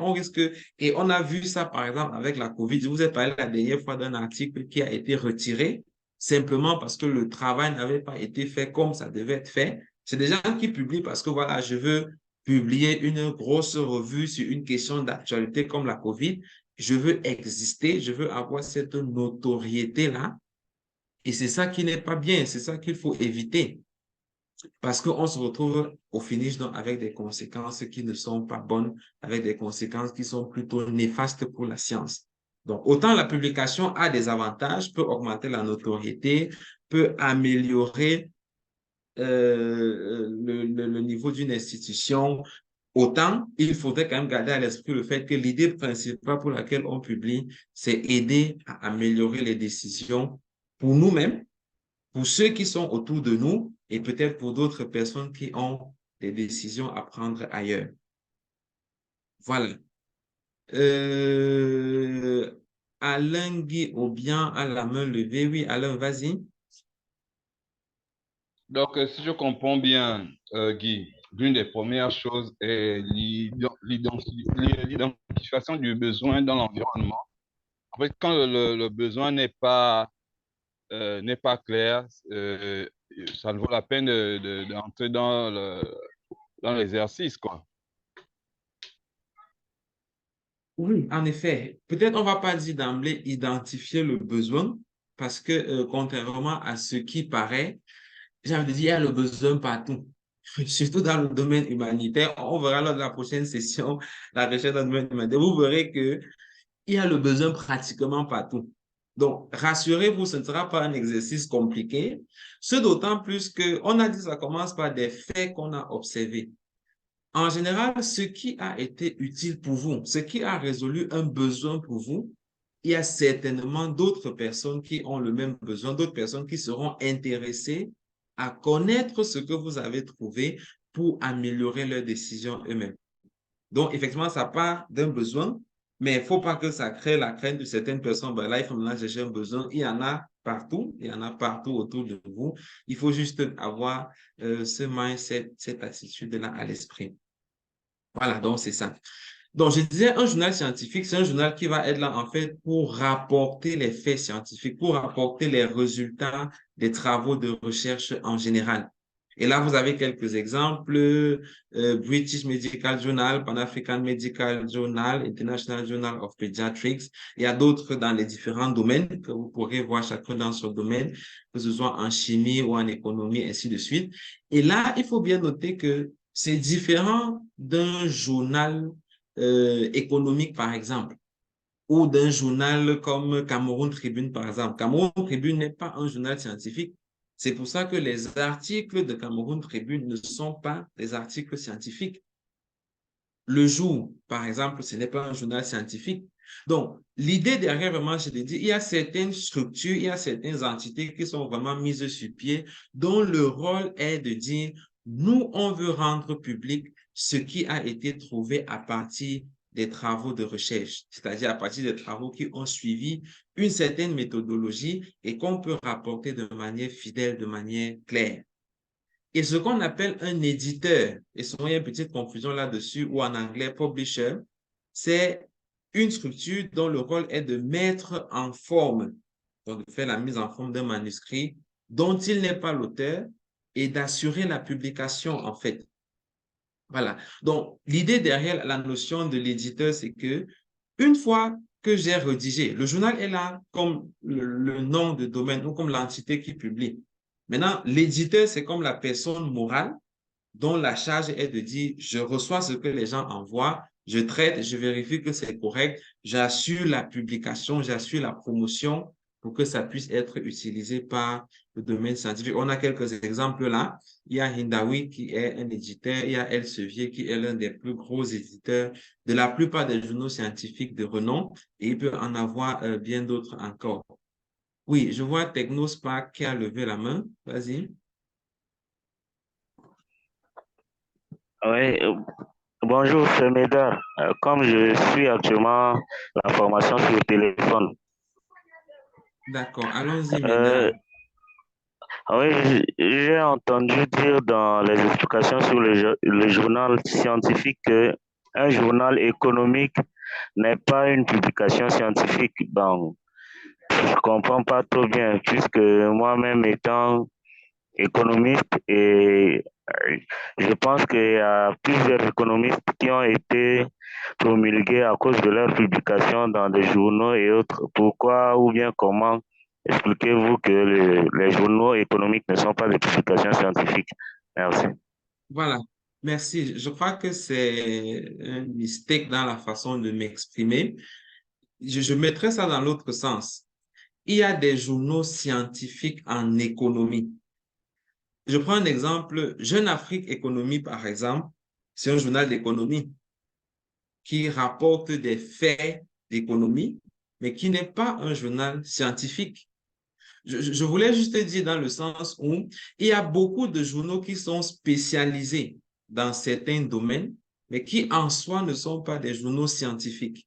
Et on a vu ça, par exemple, avec la COVID. Je vous ai parlé la dernière fois d'un article qui a été retiré simplement parce que le travail n'avait pas été fait comme ça devait être fait. C'est des gens qui publient parce que, voilà, je veux publier une grosse revue sur une question d'actualité comme la COVID. Je veux exister, je veux avoir cette notoriété-là. Et c'est ça qui n'est pas bien, c'est ça qu'il faut éviter. Parce qu'on se retrouve au finish donc, avec des conséquences qui ne sont pas bonnes, avec des conséquences qui sont plutôt néfastes pour la science. Donc, autant la publication a des avantages, peut augmenter la notoriété, peut améliorer le niveau d'une institution, autant il faudrait quand même garder à l'esprit le fait que l'idée principale pour laquelle on publie, c'est aider à améliorer les décisions pour nous-mêmes, pour ceux qui sont autour de nous et peut-être pour d'autres personnes qui ont des décisions à prendre ailleurs. Voilà. Euh, Alain Guy Aubian a la main levée. Oui, Alain, vas-y. Donc, si je comprends bien, Guy, l'une des premières choses est l'identification du besoin dans l'environnement. En fait, quand le besoin n'est pas clair, ça ne vaut la peine d'entrer dans l'exercice, quoi. Oui, en effet. Peut-être on ne va pas dire d'emblée identifier le besoin parce que contrairement à ce qui paraît, j'ai envie de dire, il y a le besoin partout. Surtout dans le domaine humanitaire. On verra lors de la prochaine session, la recherche dans le domaine humanitaire. Vous verrez qu'il y a le besoin pratiquement partout. Donc, rassurez-vous, ce ne sera pas un exercice compliqué. Ce d'autant plus qu'on a dit que ça commence par des faits qu'on a observés. En général, ce qui a été utile pour vous, ce qui a résolu un besoin pour vous, il y a certainement d'autres personnes qui ont le même besoin, d'autres personnes qui seront intéressées à connaître ce que vous avez trouvé pour améliorer leurs décisions eux-mêmes. Donc, effectivement, ça part d'un besoin, mais il ne faut pas que ça crée la crainte de certaines personnes. Ben là, il faut maintenant chercher un besoin. Il y en a partout, il y en a partout autour de vous. Il faut juste avoir ce mindset, cette attitude-là à l'esprit. Voilà, donc c'est ça. Donc, je disais, un journal scientifique, c'est un journal qui va être là, en fait, pour rapporter les faits scientifiques, pour rapporter les résultats des travaux de recherche en général. Et là, vous avez quelques exemples, British Medical Journal, Pan-African Medical Journal, International Journal of Pediatrics. Il y a d'autres dans les différents domaines que vous pourrez voir chacun dans son domaine, que ce soit en chimie ou en économie, ainsi de suite. Et là, il faut bien noter que c'est différent d'un journal économique, par exemple, ou d'un journal comme Cameroun Tribune, par exemple. Cameroun Tribune n'est pas un journal scientifique. C'est pour ça que les articles de Cameroun Tribune ne sont pas des articles scientifiques. Le Jour, par exemple, ce n'est pas un journal scientifique. Donc, l'idée derrière, vraiment, je te dis, il y a certaines structures, il y a certaines entités qui sont vraiment mises sur pied, dont le rôle est de dire, nous, on veut rendre public ce qui a été trouvé à partir des travaux de recherche, c'est-à-dire à partir des travaux qui ont suivi une certaine méthodologie et qu'on peut rapporter de manière fidèle, de manière claire. Et ce qu'on appelle un éditeur, et souvent il y a une petite confusion là-dessus, ou en anglais publisher, c'est une structure dont le rôle est de mettre en forme, donc de faire la mise en forme d'un manuscrit dont il n'est pas l'auteur et d'assurer la publication en fait. Voilà. Donc, l'idée derrière la notion de l'éditeur, c'est que une fois que j'ai rédigé, le journal est là comme le nom de domaine ou comme l'entité qui publie. Maintenant, l'éditeur, c'est comme la personne morale dont la charge est de dire, je reçois ce que les gens envoient, je traite, je vérifie que c'est correct, j'assure la publication, j'assure la promotion pour que ça puisse être utilisé par le domaine scientifique. On a quelques exemples là. Il y a Hindawi qui est un éditeur, il y a Elsevier qui est l'un des plus gros éditeurs de la plupart des journaux scientifiques de renom et il peut en avoir bien d'autres encore. Oui, je vois Technospark qui a levé la main. Vas-y. Oui, bonjour, c'est Médard. Comme je suis actuellement la formation sur le téléphone, D'accord, allons-y, euh, Médard. oui, j'ai entendu dire dans les explications sur le journal scientifique que un journal économique n'est pas une publication scientifique. Donc, je comprends pas trop bien, puisque moi-même étant économiste et je pense qu'il y a plusieurs économistes qui ont été promulgués à cause de leur publication dans des journaux et autres. Pourquoi ou bien comment expliquez-vous que les journaux économiques ne sont pas des publications scientifiques? Merci. Voilà, merci. Je crois que c'est un mistake dans la façon de m'exprimer. Je mettrais ça dans l'autre sens. Il y a des journaux scientifiques en économie. Je prends un exemple, Jeune Afrique Économie, par exemple, c'est un journal d'économie qui rapporte des faits d'économie, mais qui n'est pas un journal scientifique. Je voulais juste dire dans le sens où il y a beaucoup de journaux qui sont spécialisés dans certains domaines, mais qui en soi ne sont pas des journaux scientifiques.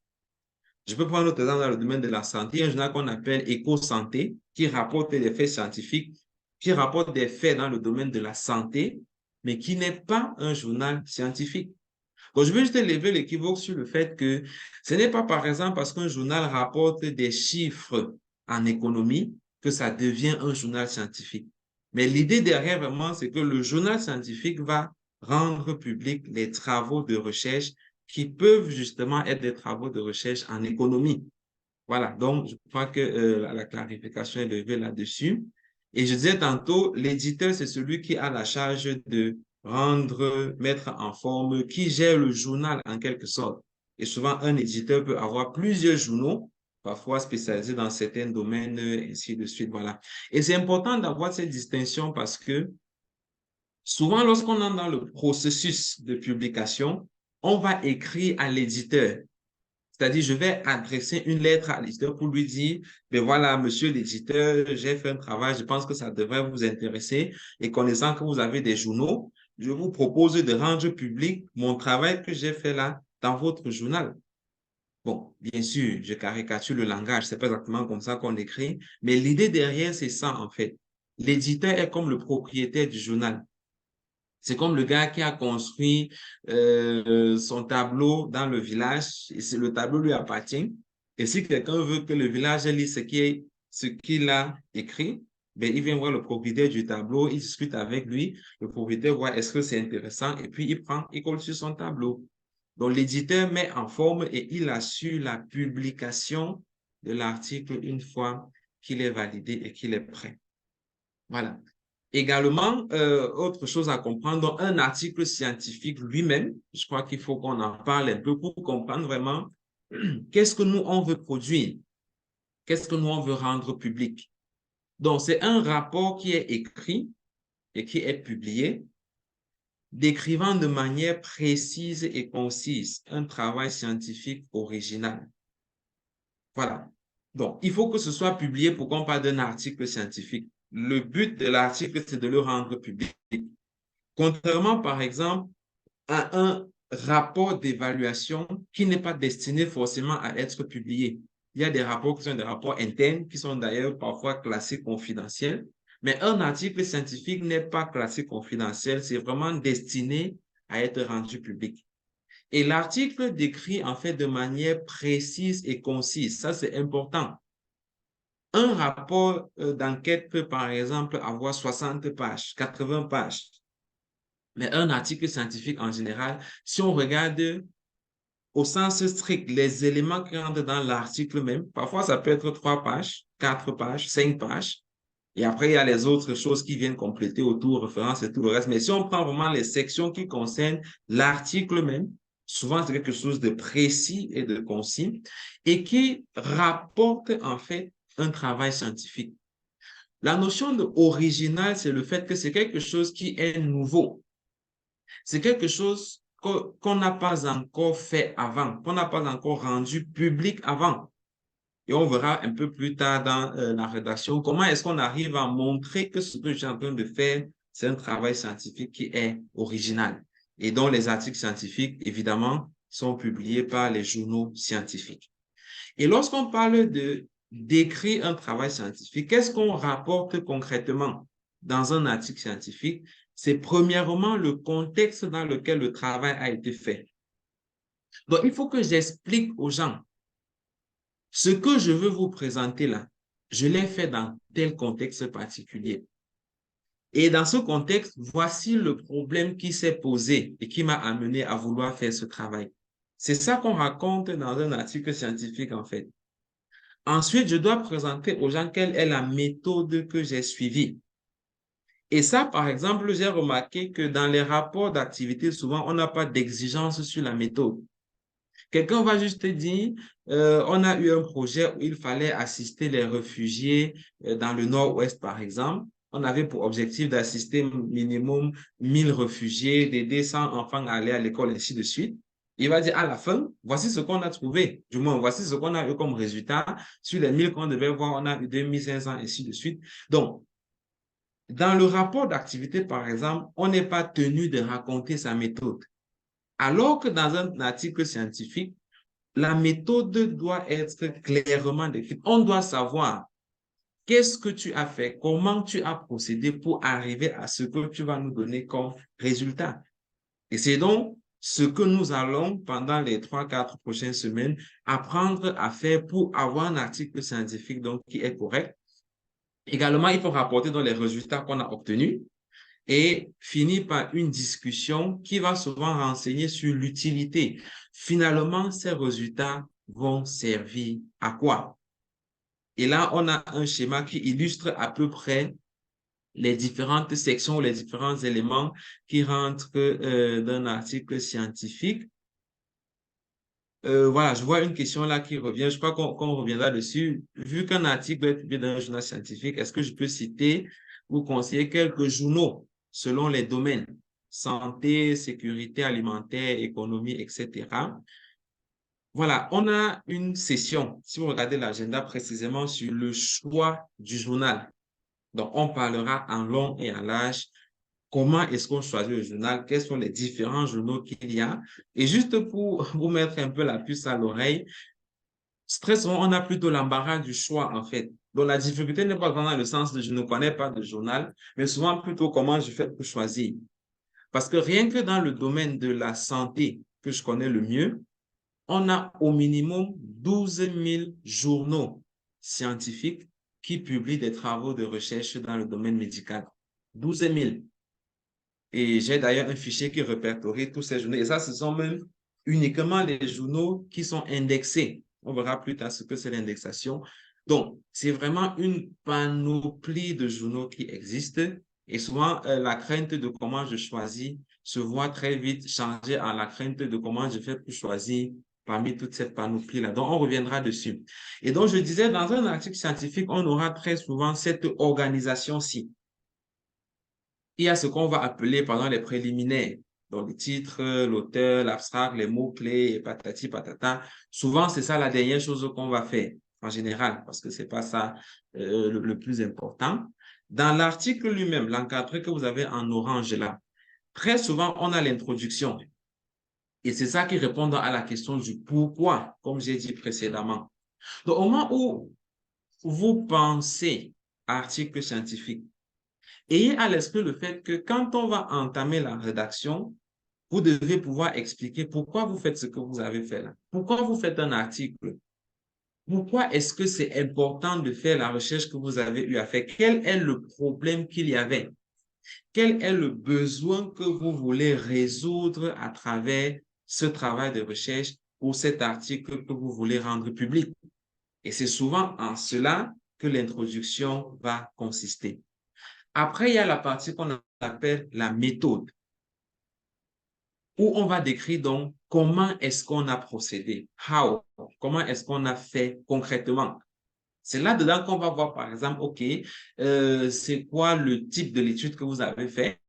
Je peux prendre un autre exemple dans le domaine de la santé, il y a un journal qu'on appelle Éco-Santé, qui rapporte des faits scientifiques, qui rapporte des faits dans le domaine de la santé, mais qui n'est pas un journal scientifique. Donc, je veux juste lever l'équivoque sur le fait que ce n'est pas, par exemple, parce qu'un journal rapporte des chiffres en économie que ça devient un journal scientifique. Mais l'idée derrière, vraiment, c'est que le journal scientifique va rendre public les travaux de recherche qui peuvent justement être des travaux de recherche en économie. Voilà, donc je crois que la clarification est levée là-dessus. Et je disais tantôt, l'éditeur, c'est celui qui a la charge de rendre, mettre en forme, qui gère le journal en quelque sorte. Et souvent, un éditeur peut avoir plusieurs journaux, parfois spécialisés dans certains domaines, ainsi de suite. Voilà. Et c'est important d'avoir cette distinction parce que souvent, lorsqu'on est dans le processus de publication, on va écrire à l'éditeur. C'est-à-dire, je vais adresser une lettre à l'éditeur pour lui dire, ben voilà, monsieur l'éditeur, j'ai fait un travail, je pense que ça devrait vous intéresser. Et connaissant que vous avez des journaux, je vous propose de rendre public mon travail que j'ai fait là dans votre journal. Bon, bien sûr, je caricature le langage, c'est pas exactement comme ça qu'on écrit, mais l'idée derrière, c'est ça en fait. L'éditeur est comme le propriétaire du journal. C'est comme le gars qui a construit son tableau dans le village, et le tableau lui appartient. Et si quelqu'un veut que le village lise ce qu'il a écrit, ben, il vient voir le propriétaire du tableau, il discute avec lui, le propriétaire voit est-ce que c'est intéressant, et puis il colle sur son tableau. Donc, l'éditeur met en forme et il assure la publication de l'article une fois qu'il est validé et qu'il est prêt. Voilà. Également, autre chose à comprendre, un article scientifique lui-même, je crois qu'il faut qu'on en parle un peu pour comprendre vraiment qu'est-ce que nous, on veut produire, qu'est-ce que nous, on veut rendre public. Donc, c'est un rapport qui est écrit et qui est publié, décrivant de manière précise et concise un travail scientifique original. Voilà. Donc, il faut que ce soit publié pour qu'on parle d'un article scientifique. Le but de l'article, c'est de le rendre public. Contrairement, par exemple, à un rapport d'évaluation qui n'est pas destiné forcément à être publié. Il y a des rapports qui sont des rapports internes, qui sont d'ailleurs parfois classés confidentiels, mais un article scientifique n'est pas classé confidentiel, c'est vraiment destiné à être rendu public. Et l'article décrit en fait de manière précise et concise. Ça, c'est important. Un rapport d'enquête peut, par exemple, avoir 60 pages, 80 pages. Mais un article scientifique en général, si on regarde au sens strict les éléments qui rentrent dans l'article même, parfois ça peut être 3 pages, 4 pages, 5 pages. Et après, il y a les autres choses qui viennent compléter autour, références et tout le reste. Mais si on prend vraiment les sections qui concernent l'article même, souvent c'est quelque chose de précis et de concis et qui rapporte en fait un travail scientifique. La notion d'original, c'est le fait que c'est quelque chose qui est nouveau. C'est quelque chose qu'on n'a pas encore fait avant, qu'on n'a pas encore rendu public avant. Et on verra un peu plus tard dans la rédaction comment est-ce qu'on arrive à montrer que ce que je suis en train de faire, c'est un travail scientifique qui est original et dont les articles scientifiques, évidemment, sont publiés par les journaux scientifiques. Et lorsqu'on parle d'écrire un travail scientifique, qu'est-ce qu'on rapporte concrètement dans un article scientifique? C'est premièrement le contexte dans lequel le travail a été fait. Donc, il faut que j'explique aux gens ce que je veux vous présenter là. Je l'ai fait dans tel contexte particulier. Et dans ce contexte, voici le problème qui s'est posé et qui m'a amené à vouloir faire ce travail. C'est ça qu'on raconte dans un article scientifique en fait. Ensuite, je dois présenter aux gens quelle est la méthode que j'ai suivie. Et ça, par exemple, j'ai remarqué que dans les rapports d'activité, souvent, on n'a pas d'exigence sur la méthode. Quelqu'un va juste dire, on a eu un projet où il fallait assister les réfugiés dans le nord-ouest, par exemple. On avait pour objectif d'assister minimum 1000 réfugiés, d'aider 100 enfants à aller à l'école, ainsi de suite. Il va dire à la fin, voici ce qu'on a trouvé. Du moins, voici ce qu'on a eu comme résultat. Sur les 1000 qu'on devait voir, on a eu 2500, ainsi de suite. Donc, dans le rapport d'activité, par exemple, on n'est pas tenu de raconter sa méthode. Alors que dans un article scientifique, la méthode doit être clairement décrite. On doit savoir qu'est-ce que tu as fait, comment tu as procédé pour arriver à ce que tu vas nous donner comme résultat. Et c'est donc ce que nous allons, pendant les 3-4 prochaines semaines, apprendre à faire pour avoir un article scientifique donc, qui est correct. Également, il faut rapporter dans les résultats qu'on a obtenus et finir par une discussion qui va souvent renseigner sur l'utilité. Finalement, ces résultats vont servir à quoi? Et là, on a un schéma qui illustre à peu près les différentes sections, les différents éléments qui rentrent d'un article scientifique. Voilà, je vois une question là qui revient. Je crois qu'on reviendra dessus. Vu qu'un article est publié dans un journal scientifique, est-ce que je peux citer ou conseiller quelques journaux selon les domaines? Santé, sécurité alimentaire, économie, etc. Voilà, on a une session, si vous regardez l'agenda précisément sur le choix du journal. Donc, on parlera en long et en large. Comment est-ce qu'on choisit le journal? Quels sont les différents journaux qu'il y a? Et juste pour vous mettre un peu la puce à l'oreille, très souvent, on a plutôt l'embarras du choix, en fait. Donc, la difficulté n'est pas dans le sens de je ne connais pas de journal, mais souvent plutôt comment je fais pour choisir. Parce que rien que dans le domaine de la santé que je connais le mieux, on a au minimum 12 000 journaux scientifiques qui publient des travaux de recherche dans le domaine médical. 12 000. Et j'ai d'ailleurs un fichier qui répertorie tous ces journaux. Et ça, ce sont même uniquement les journaux qui sont indexés. On verra plus tard ce que c'est l'indexation. Donc, c'est vraiment une panoplie de journaux qui existent. Et souvent, la crainte de comment je choisis se voit très vite changer en la crainte de comment je fais pour choisir parmi toute cette panoplie-là. Donc, on reviendra dessus. Et donc, je disais, dans un article scientifique, on aura très souvent cette organisation-ci. Il y a ce qu'on va appeler pendant les préliminaires. Donc, le titre, l'auteur, l'abstract, les mots-clés, patati, patata. Souvent, c'est ça la dernière chose qu'on va faire, en général, parce que c'est pas ça le plus important. Dans l'article lui-même, l'encadré que vous avez en orange là, très souvent, on a l'introduction. Et c'est ça qui répond à la question du pourquoi, comme j'ai dit précédemment. Donc, au moment où vous pensez article scientifique, ayez à l'esprit le fait que quand on va entamer la rédaction, vous devez pouvoir expliquer pourquoi vous faites ce que vous avez fait là. Pourquoi vous faites un article? Pourquoi est-ce que c'est important de faire la recherche que vous avez eu à faire? Quel est le problème qu'il y avait? Quel est le besoin que vous voulez résoudre à travers ce travail de recherche ou cet article que vous voulez rendre public? Et c'est souvent en cela que l'introduction va consister. Après, il y a la partie qu'on appelle la méthode, où on va décrire donc comment est-ce qu'on a procédé, how, comment est-ce qu'on a fait concrètement. C'est là-dedans qu'on va voir, par exemple, OK, c'est quoi le type de l'étude que vous avez fait?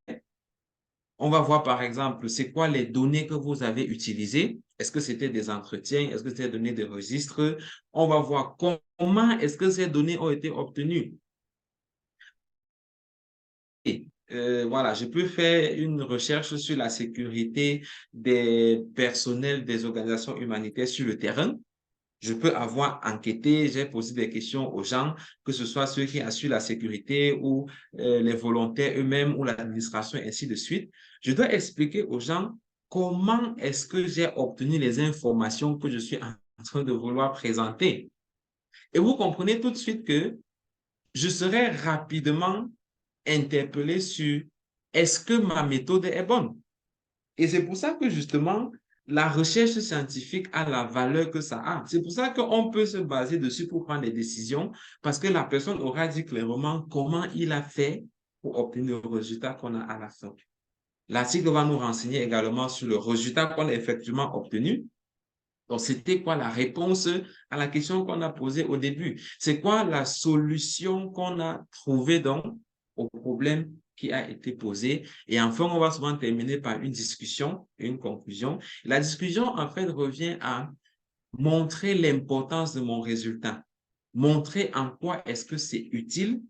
On va voir, par exemple, c'est quoi les données que vous avez utilisées? Est-ce que c'était des entretiens? Est-ce que c'était des données de registres? On va voir comment est-ce que ces données ont été obtenues. Voilà, je peux faire une recherche sur la sécurité des personnels des organisations humanitaires sur le terrain. Je peux avoir enquêté, j'ai posé des questions aux gens, que ce soit ceux qui assurent la sécurité ou les volontaires eux-mêmes ou l'administration, ainsi de suite. Je dois expliquer aux gens comment est-ce que j'ai obtenu les informations que je suis en train de vouloir présenter. Et vous comprenez tout de suite que je serai rapidement interpellé sur est-ce que ma méthode est bonne? Et c'est pour ça que justement, la recherche scientifique a la valeur que ça a. C'est pour ça qu'on peut se baser dessus pour prendre des décisions, parce que la personne aura dit clairement comment il a fait pour obtenir le résultat qu'on a à la fin. L'article va nous renseigner également sur le résultat qu'on a effectivement obtenu. Donc, c'était quoi la réponse à la question qu'on a posée au début? C'est quoi la solution qu'on a trouvée donc au problème qui a été posé? Et enfin, on va souvent terminer par une discussion et une conclusion. La discussion, en fait, revient à montrer l'importance de mon résultat, montrer en quoi est-ce que c'est utile,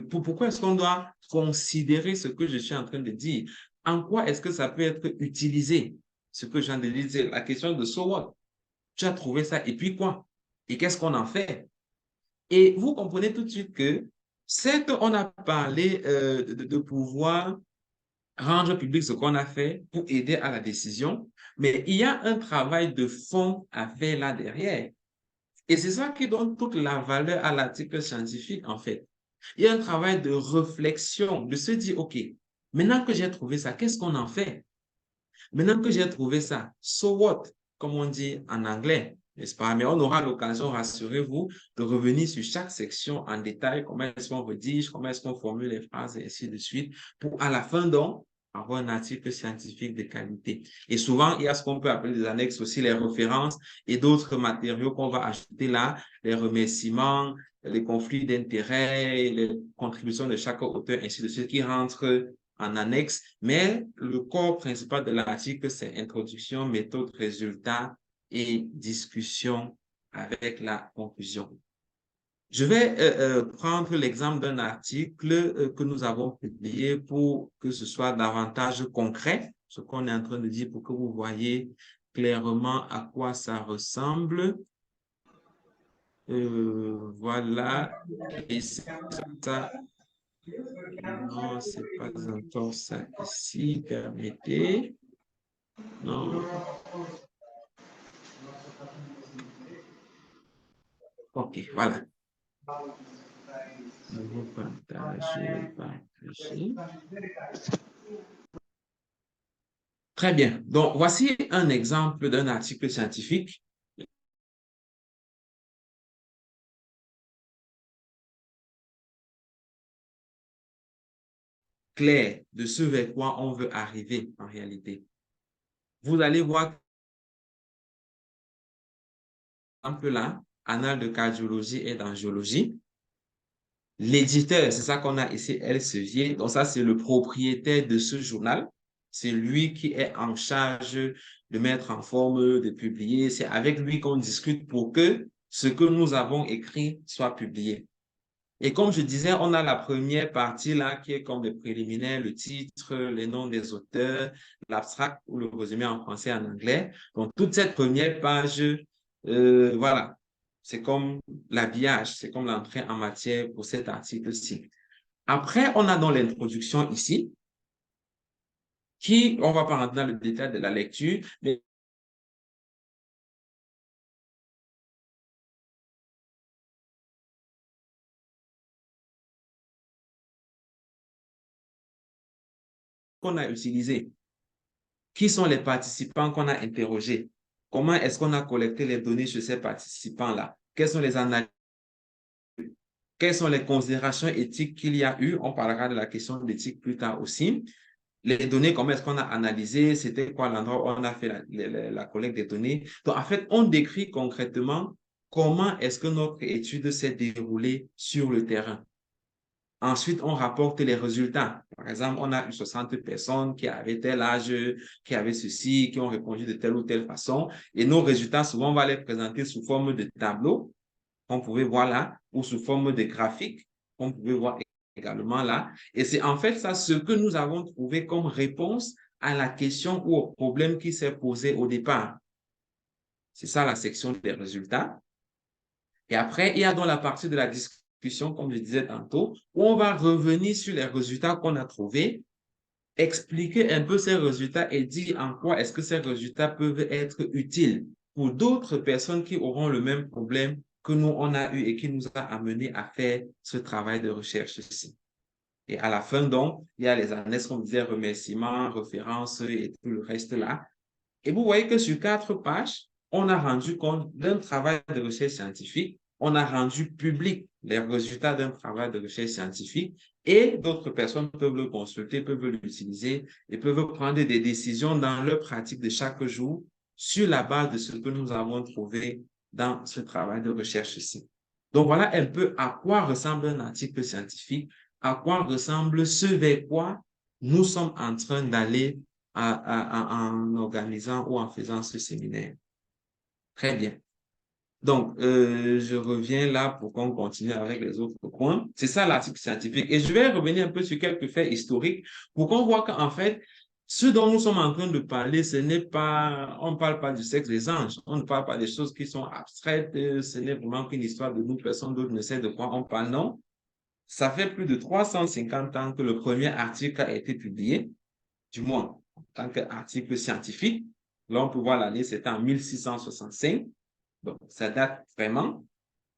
pourquoi est-ce qu'on doit considérer ce que je suis en train de dire, en quoi est-ce que ça peut être utilisé. Ce que je viens de dire, c'est la question de so what? Tu as trouvé ça, et puis quoi? Et qu'est-ce qu'on en fait? Et vous comprenez tout de suite que, certes, on a parlé de pouvoir rendre public ce qu'on a fait pour aider à la décision, mais il y a un travail de fond à faire là derrière. Et c'est ça qui donne toute la valeur à l'article scientifique, en fait. Il y a un travail de réflexion, de se dire, OK, maintenant que j'ai trouvé ça, qu'est-ce qu'on en fait? Maintenant que j'ai trouvé ça, so what, comme on dit en anglais. n'est-ce pas? Mais on aura l'occasion, rassurez-vous, de revenir sur chaque section en détail, comment est-ce qu'on rédige, comment est-ce qu'on formule les phrases et ainsi de suite, pour à la fin donc avoir un article scientifique de qualité. Et souvent, il y a ce qu'on peut appeler des annexes aussi, les références et d'autres matériaux qu'on va ajouter là, les remerciements, les conflits d'intérêts, les contributions de chaque auteur, ainsi de suite, qui rentrent en annexe. Mais le corps principal de l'article, c'est introduction, méthode, résultat et discussion avec la conclusion. Je vais prendre l'exemple d'un article que nous avons publié pour que ce soit davantage concret, ce qu'on est en train de dire, pour que vous voyez clairement à quoi ça ressemble. Voilà. Et ça, non, c'est pas encore ça ici, permettez. Non. OK, voilà. Nouveau partager. Très bien. Donc, voici un exemple d'un article scientifique. Clair de ce vers quoi on veut arriver en réalité. Vous allez voir, par exemple là, annales de cardiologie et d'angiologie. L'éditeur, c'est ça qu'on a ici, Elsevier. Donc ça, c'est le propriétaire de ce journal. C'est lui qui est en charge de mettre en forme, de publier. C'est avec lui qu'on discute pour que ce que nous avons écrit soit publié. Et comme je disais, on a la première partie là qui est comme des préliminaires, le titre, les noms des auteurs, l'abstract ou le résumé en français et en anglais. Donc toute cette première page, voilà, c'est comme l'habillage, c'est comme l'entrée en matière pour cet article-ci. Après, on a dans l'introduction ici, qui, on va pas rentrer dans le détail de la lecture, mais qu'on a utilisé. Qui sont les participants qu'on a interrogés? Comment est-ce qu'on a collecté les données sur ces participants-là? Quelles sont les analyses? Quelles sont les considérations éthiques qu'il y a eu? On parlera de la question d'éthique plus tard aussi. Les données, comment est-ce qu'on a analysé? C'était quoi l'endroit où on a fait la collecte des données? Donc, en fait, on décrit concrètement comment est-ce que notre étude s'est déroulée sur le terrain. Ensuite, on rapporte les résultats. Par exemple, on a eu 60 personnes qui avaient tel âge, qui avaient ceci, qui ont répondu de telle ou telle façon. Et nos résultats, souvent, on va les présenter sous forme de tableaux, qu'on pouvait voir là, ou sous forme de graphiques, qu'on pouvait voir également là. Et c'est en fait ça ce que nous avons trouvé comme réponse à la question ou au problème qui s'est posé au départ. C'est ça la section des résultats. Et après, il y a dans la partie de la discussion, comme je disais tantôt, où on va revenir sur les résultats qu'on a trouvés, expliquer un peu ces résultats et dire en quoi est-ce que ces résultats peuvent être utiles pour d'autres personnes qui auront le même problème que nous, on a eu et qui nous a amené à faire ce travail de recherche ici. Et à la fin, donc, il y a les annexes, comme disait, remerciements, références et tout le reste là. Et vous voyez que sur 4 pages, on a rendu compte d'un travail de recherche scientifique, on a rendu public les résultats d'un travail de recherche scientifique et d'autres personnes peuvent le consulter, peuvent l'utiliser et peuvent prendre des décisions dans leur pratique de chaque jour sur la base de ce que nous avons trouvé dans ce travail de recherche-ci. Donc, voilà un peu à quoi ressemble un article scientifique, à quoi ressemble ce vers quoi nous sommes en train d'aller en organisant ou en faisant ce séminaire. Très bien. Donc, je reviens là pour qu'on continue avec les autres points. C'est ça l'article scientifique. Et je vais revenir un peu sur quelques faits historiques pour qu'on voit qu'en fait, ce dont nous sommes en train de parler, ce n'est pas, on ne parle pas du sexe des anges, on ne parle pas des choses qui sont abstraites, ce n'est vraiment qu'une histoire de nous, personne d'autre ne sait de quoi on parle, non. Ça fait plus de 350 ans que le premier article a été publié, du moins en tant qu'article scientifique. Là, on peut voir l'année, c'était en 1665. Donc, ça date vraiment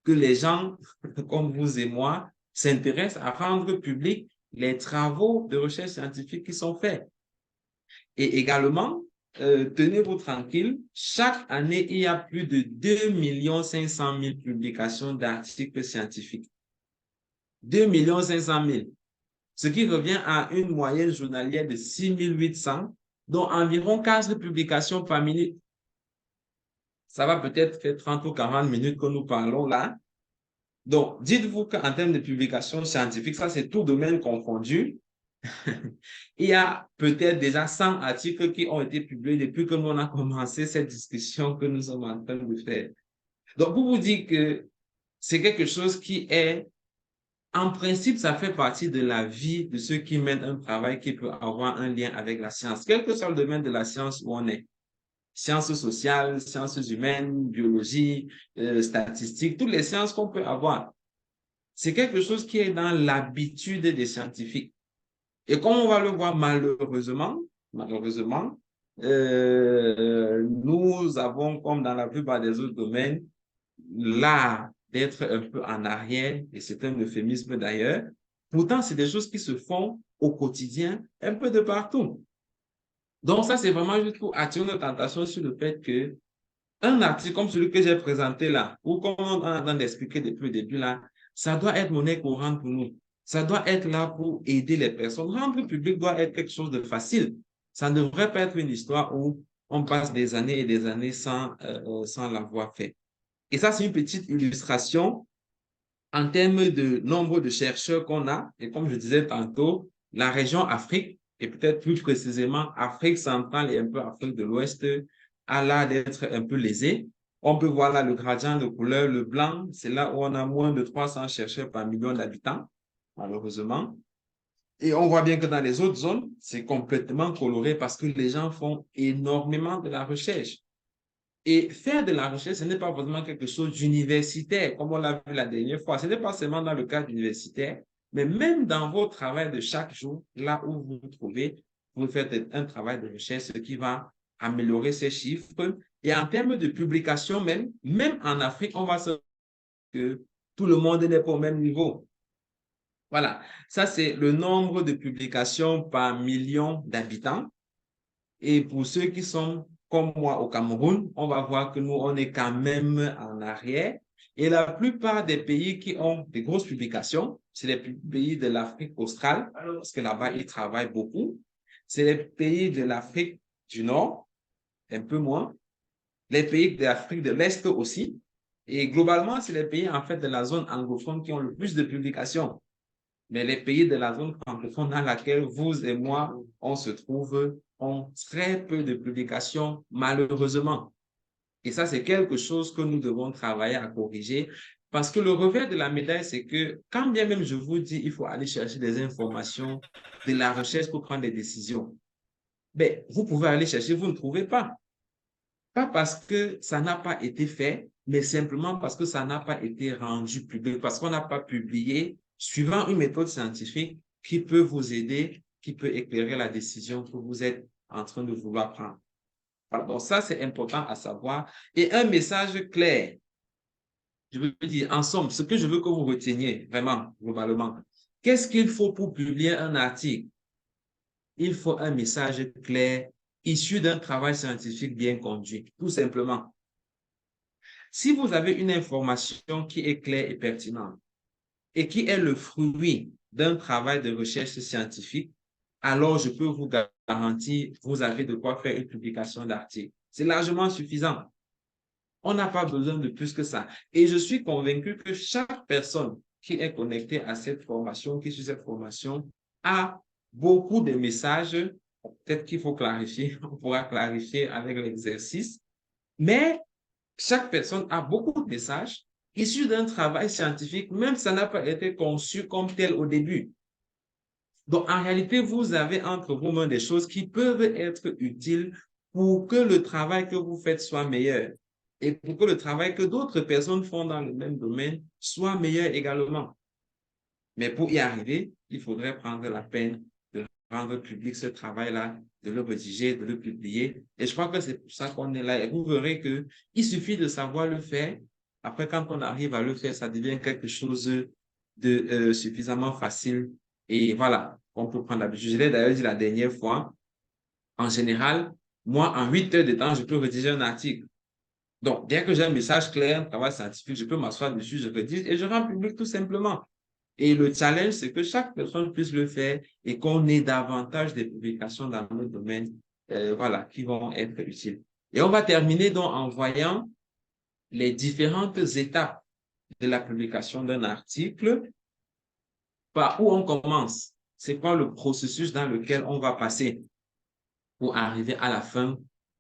que les gens, comme vous et moi, s'intéressent à rendre public les travaux de recherche scientifique qui sont faits. Et également, tenez-vous tranquille, chaque année, il y a plus de 2 500 000 publications d'articles scientifiques. 2 500 000, ce qui revient à une moyenne journalière de 6 800, dont environ 15 publications par minute. Ça va peut-être faire 30 ou 40 minutes que nous parlons là. Donc, dites-vous qu'en termes de publications scientifiques, ça c'est tout domaine confondu. Il y a peut-être déjà 100 articles qui ont été publiés depuis que nous on a commencé cette discussion que nous sommes en train de faire. Donc, pour vous dire que c'est quelque chose qui est, en principe, ça fait partie de la vie de ceux qui mènent un travail qui peut avoir un lien avec la science, quel que soit le domaine de la science où on est. Sciences sociales, sciences humaines, biologie, statistiques, toutes les sciences qu'on peut avoir. C'est quelque chose qui est dans l'habitude des scientifiques. Et comme on va le voir malheureusement, nous avons, comme dans la plupart des autres domaines, l'art d'être un peu en arrière, et c'est un euphémisme d'ailleurs. Pourtant, c'est des choses qui se font au quotidien, un peu de partout. Donc ça, c'est vraiment juste pour attirer notre attention sur le fait que un article comme celui que j'ai présenté là, ou comme on est en train d'expliquer depuis le début là, ça doit être monnaie courante pour nous. Ça doit être là pour aider les personnes. Rendre public doit être quelque chose de facile. Ça ne devrait pas être une histoire où on passe des années et des années sans l'avoir fait. Et ça, c'est une petite illustration en termes de nombre de chercheurs qu'on a. Et comme je disais tantôt, la région Afrique, et peut-être plus précisément Afrique centrale et un peu Afrique de l'Ouest, a l'air d'être un peu lésée. On peut voir là le gradient de couleur, le blanc, c'est là où on a moins de 300 chercheurs par million d'habitants, malheureusement. Et on voit bien que dans les autres zones, c'est complètement coloré parce que les gens font énormément de la recherche. Et faire de la recherche, ce n'est pas vraiment quelque chose d'universitaire, comme on l'a vu la dernière fois. Ce n'est pas seulement dans le cadre universitaire, mais même dans vos travail de chaque jour, là où vous vous trouvez, vous faites un travail de recherche, ce qui va améliorer ces chiffres. Et en termes de publication même en Afrique, on va se dire que tout le monde n'est pas au même niveau. Voilà, ça c'est le nombre de publications par million d'habitants. Et pour ceux qui sont comme moi au Cameroun, on va voir que nous, on est quand même en arrière. Et la plupart des pays qui ont des grosses publications, c'est les pays de l'Afrique australe, parce que là-bas, ils travaillent beaucoup. C'est les pays de l'Afrique du Nord, un peu moins. Les pays de l'Afrique de l'Est aussi. Et globalement, c'est les pays, en fait, de la zone anglophone qui ont le plus de publications. Mais les pays de la zone francophone dans laquelle vous et moi, on se trouve, ont très peu de publications, malheureusement. Et ça, c'est quelque chose que nous devons travailler à corriger. Parce que le revers de la médaille, c'est que quand bien même je vous dis, il faut aller chercher des informations, de la recherche pour prendre des décisions. Mais vous pouvez aller chercher, vous ne trouvez pas. Pas parce que ça n'a pas été fait, mais simplement parce que ça n'a pas été rendu public, parce qu'on n'a pas publié suivant une méthode scientifique qui peut vous aider, qui peut éclairer la décision que vous êtes en train de vouloir prendre. Alors, donc ça, c'est important à savoir. Et un message clair. Je veux dire, en somme, ce que je veux que vous reteniez, vraiment, globalement. Qu'est-ce qu'il faut pour publier un article? Il faut un message clair, issu d'un travail scientifique bien conduit, tout simplement. Si vous avez une information qui est claire et pertinente et qui est le fruit d'un travail de recherche scientifique, alors je peux vous garantir, vous avez de quoi faire une publication d'article. C'est largement suffisant. On n'a pas besoin de plus que ça. Et je suis convaincu que chaque personne qui est connectée à cette formation, qui suit cette formation, a beaucoup de messages. Peut-être qu'il faut clarifier, on pourra clarifier avec l'exercice. Mais chaque personne a beaucoup de messages issus d'un travail scientifique, même si ça n'a pas été conçu comme tel au début. Donc, en réalité, vous avez entre vos mains des choses qui peuvent être utiles pour que le travail que vous faites soit meilleur et pour que le travail que d'autres personnes font dans le même domaine soit meilleur également. Mais pour y arriver, il faudrait prendre la peine de rendre public ce travail-là, de le rédiger, de le publier. Et je crois que c'est pour ça qu'on est là. Et vous verrez qu'il suffit de savoir le faire. Après, quand on arrive à le faire, ça devient quelque chose de suffisamment facile. Et voilà, on peut prendre l'habitude. Je l'ai d'ailleurs dit la dernière fois. En général, Moi, en 8 heures de temps, je peux rédiger un article. Donc, dès que j'ai un message clair, un travail scientifique, je peux m'asseoir dessus, je rédige et je rends public tout simplement. Et le challenge, c'est que chaque personne puisse le faire et qu'on ait davantage de publications dans notre domaine, voilà, qui vont être utiles. Et on va terminer donc en voyant les différentes étapes de la publication d'un article. Par où on commence? C'est quoi le processus dans lequel on va passer pour arriver à la fin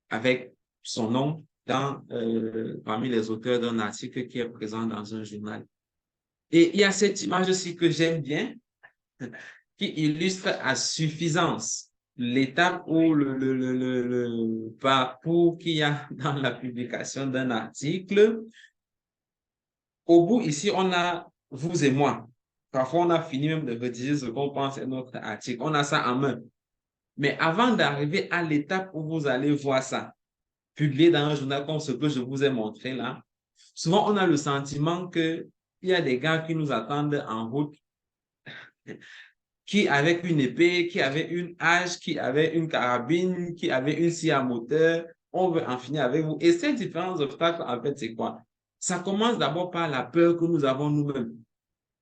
avec son nom parmi les auteurs d'un article qui est présent dans un journal. Et il y a cette image aussi que j'aime bien, qui illustre à suffisance l'étape ou le parcours qu'il y a dans la publication d'un article. Au bout, ici, on a vous et moi. Parfois, on a fini même de rédiger ce qu'on pense est notre article. On a ça en main. Mais avant d'arriver à l'étape où vous allez voir ça, publié dans un journal comme ce que je vous ai montré là, souvent, on a le sentiment qu'il y a des gars qui nous attendent en route, qui avec une épée, qui avait une hache, qui avait une carabine, qui avait une scie à moteur, on veut en finir avec vous. Et ces différents obstacles, en fait, c'est quoi? Ça commence d'abord par la peur que nous avons nous-mêmes.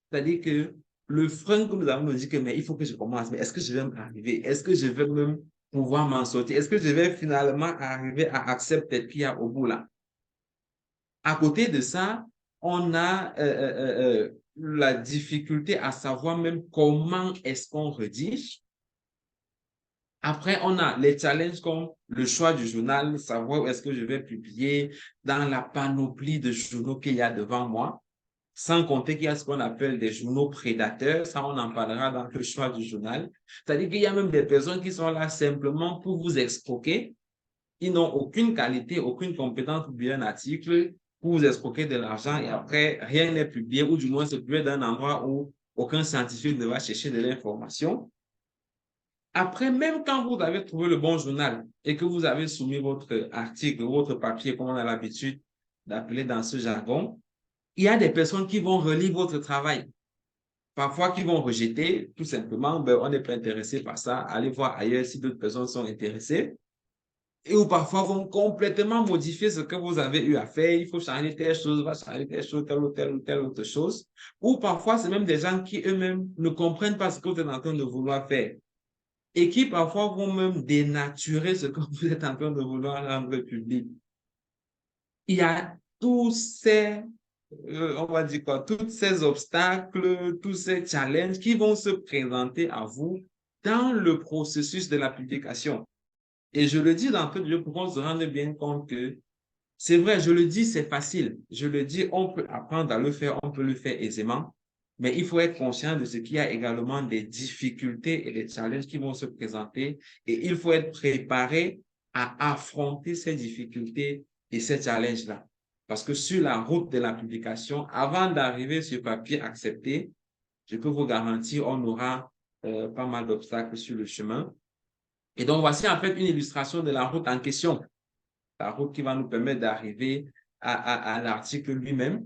C'est-à-dire que le frein que nous avons nous dit que mais il faut que je commence, mais est-ce que je vais m'arriver? Est-ce que je vais même pouvoir m'en sortir? Est-ce que je vais finalement arriver à accepter ce qu'il y a au bout là? À côté de ça, on a la difficulté à savoir même comment est-ce qu'on rédige. Après, on a les challenges comme le choix du journal, savoir où est-ce que je vais publier dans la panoplie de journaux qu'il y a devant moi. Sans compter qu'il y a ce qu'on appelle des journaux prédateurs. Ça, on en parlera dans le choix du journal. C'est-à-dire qu'il y a même des personnes qui sont là simplement pour vous escroquer. Ils n'ont aucune qualité, aucune compétence pour publier un article, pour vous escroquer de l'argent et après, rien n'est publié ou du moins c'est publié dans un endroit où aucun scientifique ne va chercher de l'information. Après, même quand vous avez trouvé le bon journal et que vous avez soumis votre article, votre papier, comme on a l'habitude d'appeler dans ce jargon, il y a des personnes qui vont relire votre travail. Parfois, qui vont rejeter, tout simplement, ben, on n'est pas intéressé par ça, allez voir ailleurs si d'autres personnes sont intéressées. Et ou parfois vont complètement modifier ce que vous avez eu à faire. Il faut changer telle chose, va changer telle chose, telle autre chose. Ou parfois, c'est même des gens qui eux-mêmes ne comprennent pas ce que vous êtes en train de vouloir faire. Et qui parfois vont même dénaturer ce que vous êtes en train de vouloir rendre public. Il y a tous ces on va dire quoi, tous ces obstacles, tous ces challenges qui vont se présenter à vous dans le processus de la publication. Et je le dis d'entrée de jeu pour qu'on se rende bien compte que c'est vrai, je le dis, c'est facile. Je le dis, on peut apprendre à le faire, on peut le faire aisément, mais il faut être conscient de ce qu'il y a également des difficultés et des challenges qui vont se présenter et il faut être préparé à affronter ces difficultés et ces challenges-là. Parce que sur la route de la publication, avant d'arriver sur papier accepté, je peux vous garantir, on aura pas mal d'obstacles sur le chemin. Et donc, voici en fait une illustration de la route en question. La route qui va nous permettre d'arriver à l'article lui-même.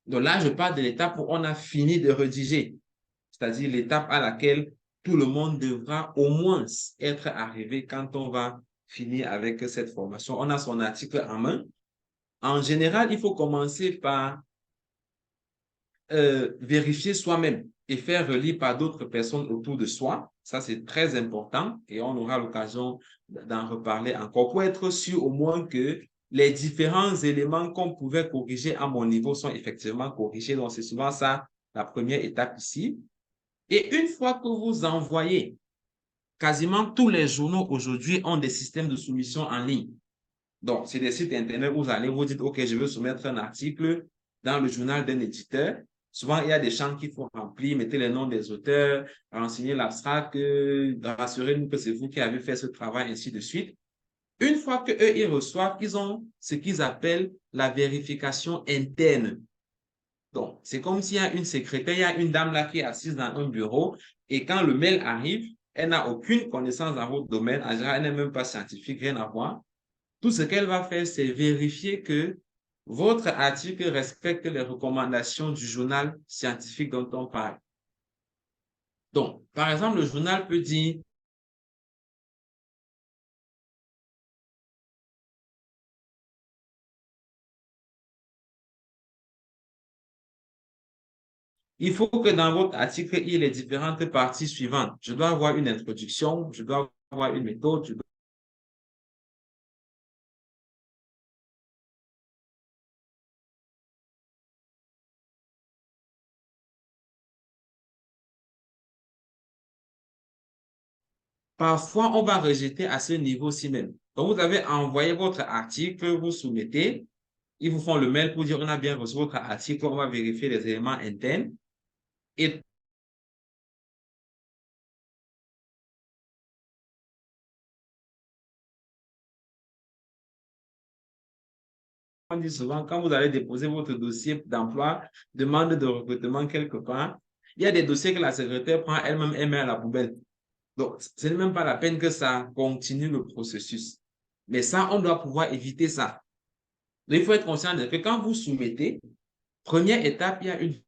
Donc là, je parle de l'étape où on a fini de rédiger, c'est-à-dire l'étape à laquelle tout le monde devra au moins être arrivé quand on va finir avec cette formation. On a son article en main. En général, il faut commencer par vérifier soi-même et faire relire par d'autres personnes autour de soi. Ça, c'est très important et on aura l'occasion d'en reparler encore pour être sûr au moins que les différents éléments qu'on pouvait corriger à mon niveau sont effectivement corrigés. Donc, c'est souvent ça la première étape ici. Et une fois que vous envoyez, quasiment tous les journaux aujourd'hui ont des systèmes de soumission en ligne. Donc, c'est des sites Internet où vous allez vous dire, OK, je veux soumettre un article dans le journal d'un éditeur. Souvent, il y a des champs qu'il faut remplir, mettez les noms des auteurs, renseigner l'abstract, rassurez-nous que c'est vous qui avez fait ce travail, ainsi de suite. Une fois qu'eux, ils reçoivent, ils ont ce qu'ils appellent la vérification interne. Donc, c'est comme s'il y a une secrétaire, il y a une dame là qui est assise dans un bureau et quand le mail arrive, elle n'a aucune connaissance dans votre domaine. En général, elle n'est même pas scientifique, rien à voir. Tout ce qu'elle va faire, c'est vérifier que votre article respecte les recommandations du journal scientifique dont on parle. Donc, par exemple, le journal peut dire Il faut que dans votre article, il y ait les différentes parties suivantes. Je dois avoir une introduction, je dois avoir une méthode, je dois Parfois, on va rejeter à ce niveau-ci même. Donc, vous avez envoyé votre article, vous soumettez, ils vous font le mail pour dire on a bien reçu votre article, on va vérifier les éléments internes. Et on dit souvent, quand vous allez déposer votre dossier d'emploi, demande de recrutement quelque part, il y a des dossiers que la secrétaire prend elle-même et met à la poubelle. Donc, ce n'est même pas la peine que ça continue le processus. Mais ça, on doit pouvoir éviter ça. Donc, il faut être conscient que quand vous soumettez, première étape, il y a une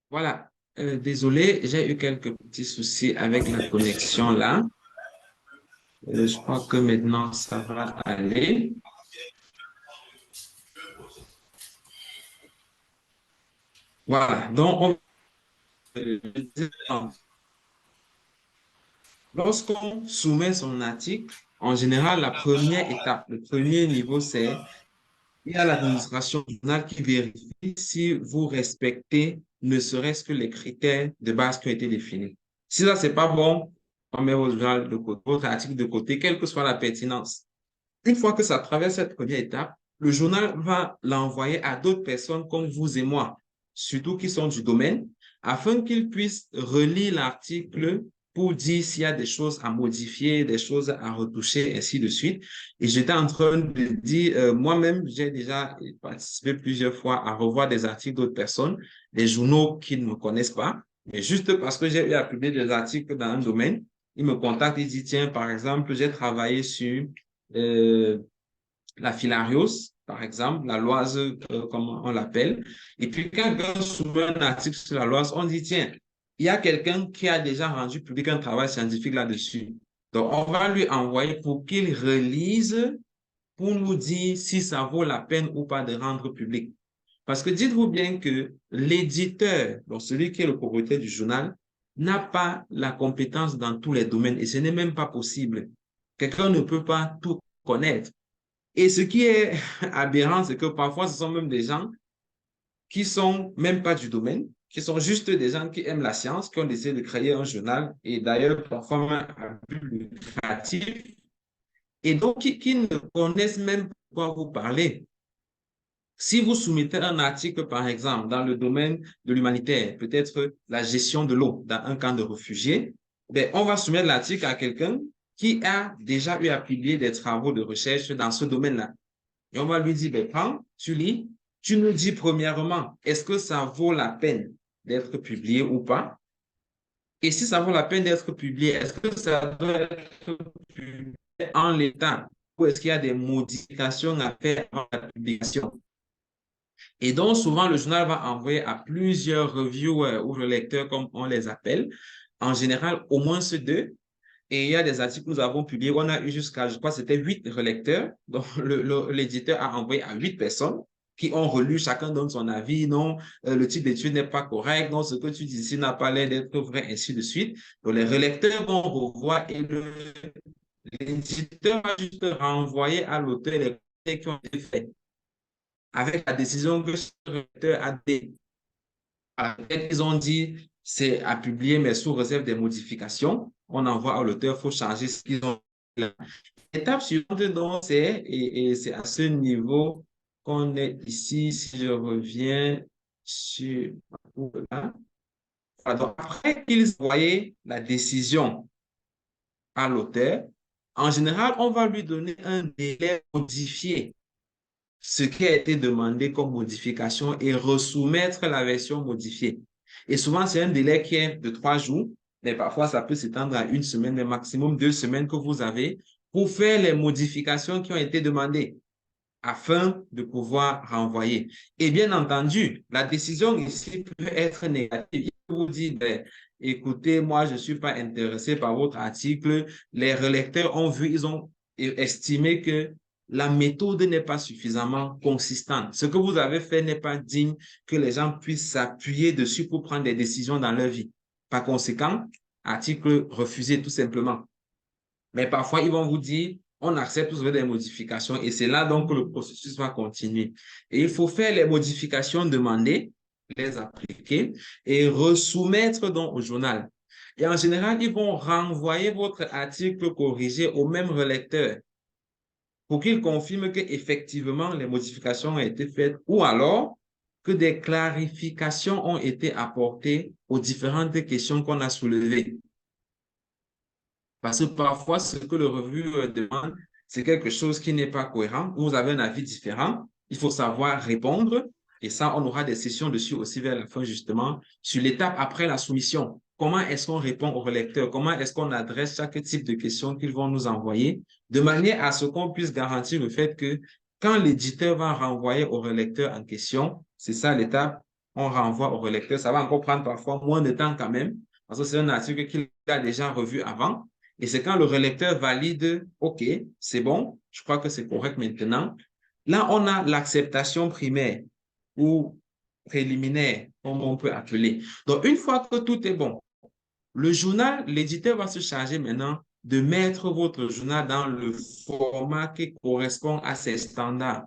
Voilà. Désolé, j'ai eu quelques petits soucis avec la connexion là. Je crois que maintenant ça va aller. Voilà. Donc, lorsqu'on soumet son article, en général, la première étape, le premier niveau, c'est il y a l'administration du journal qui vérifie si vous respectez ne serait-ce que les critères de base qui ont été définis. Si ça, c'est pas bon, on met votre journal de côté, votre article de côté, quelle que soit la pertinence. Une fois que ça traverse cette première étape, le journal va l'envoyer à d'autres personnes comme vous et moi, surtout qui sont du domaine, afin qu'ils puissent relire l'article pour dire s'il y a des choses à modifier, des choses à retoucher, ainsi de suite. Et j'étais en train de dire, moi-même, j'ai déjà participé plusieurs fois à revoir des articles d'autres personnes, des journaux qui ne me connaissent pas, mais juste parce que j'ai eu à publier des articles dans un domaine, ils me contactent et disent, tiens, par exemple, j'ai travaillé sur euh, la filariose, par exemple, la loise, comme on l'appelle. Et puis, quand on soumet un article sur la loise, on dit, tiens, il y a quelqu'un qui a déjà rendu public un travail scientifique là-dessus. Donc, on va lui envoyer pour qu'il relise, pour nous dire si ça vaut la peine ou pas de rendre public. Parce que dites-vous bien que l'éditeur, donc celui qui est le propriétaire du journal, n'a pas la compétence dans tous les domaines et ce n'est même pas possible. Quelqu'un ne peut pas tout connaître. Et ce qui est aberrant, c'est que parfois, ce sont même des gens qui sont même pas du domaine, qui sont juste des gens qui aiment la science, qui ont décidé de créer un journal et d'ailleurs parfois même un but lucratif et donc qui ne connaissent même pas quoi vous parler. Si vous soumettez un article, par exemple, dans le domaine de l'humanitaire, peut-être la gestion de l'eau dans un camp de réfugiés, ben, on va soumettre l'article à quelqu'un qui a déjà eu à publier des travaux de recherche dans ce domaine-là. Et on va lui dire, ben, prends, tu lis, tu nous dis premièrement, est-ce que ça vaut la peine d'être publié ou pas? Et si ça vaut la peine d'être publié, est-ce que ça doit être publié en l'état ou est-ce qu'il y a des modifications à faire avant la publication? Et donc, souvent, le journal va envoyer à plusieurs reviewers ou lecteurs, comme on les appelle. En général, au moins ceux deux. Et il y a des articles que nous avons publiés. On a eu jusqu'à, je crois, c'était 8 relecteurs. Donc, l'éditeur a envoyé à 8 personnes qui ont relu, chacun donne son avis. Non, le type d'étude n'est pas correct. Non, ce que tu dis ici n'a pas l'air d'être vrai, ainsi de suite. Donc, les relecteurs vont revoir et l'éditeur va juste renvoyer à l'auteur les commentaires qui ont été faits avec la décision que ce relecteur a dit. Ils ont dit c'est à publier, mais sous réserve des modifications. On envoie à l'auteur, il faut changer ce qu'ils ont. L'étape suivante, donc, et c'est à ce niveau qu'on est ici. Si je reviens sur là. Donc, après qu'ils voyaient la décision à l'auteur, en général, on va lui donner un délai modifié ce qui a été demandé comme modification et resoumettre la version modifiée. Et souvent, c'est un délai qui est de 3 jours, mais parfois, ça peut s'étendre à 1 semaine, mais maximum 2 semaines que vous avez pour faire les modifications qui ont été demandées afin de pouvoir renvoyer. Et bien entendu, la décision ici peut être négative. Il vous dit, ben, écoutez, moi, je ne suis pas intéressé par votre article. Les relecteurs ont vu, ils ont estimé que la méthode n'est pas suffisamment consistante. Ce que vous avez fait n'est pas digne que les gens puissent s'appuyer dessus pour prendre des décisions dans leur vie. Par conséquent, article refusé tout simplement. Mais parfois, ils vont vous dire, on accepte vous avez des modifications et c'est là donc que le processus va continuer. Et il faut faire les modifications demandées, les appliquer et resoumettre donc au journal. Et en général, ils vont renvoyer votre article corrigé au même relecteur pour qu'il confirme qu'effectivement les modifications ont été faites ou alors que des clarifications ont été apportées aux différentes questions qu'on a soulevées. Parce que parfois, ce que le revue demande, c'est quelque chose qui n'est pas cohérent, vous avez un avis différent, il faut savoir répondre. Et ça, on aura des sessions dessus aussi vers la fin, justement, sur l'étape après la soumission. Comment est-ce qu'on répond aux relecteurs? Comment est-ce qu'on adresse chaque type de questions qu'ils vont nous envoyer, de manière à ce qu'on puisse garantir le fait que quand l'éditeur va renvoyer au relecteur en question, c'est ça l'étape, on renvoie au relecteur. Ça va encore prendre parfois moins de temps quand même, parce que c'est un article qu'il a déjà revu avant. Et c'est quand le relecteur valide, OK, c'est bon, je crois que c'est correct maintenant. Là, on a l'acceptation primaire ou préliminaire, comme on peut appeler. Donc, une fois que tout est bon, le journal, l'éditeur va se charger maintenant de mettre votre journal dans le format qui correspond à ses standards.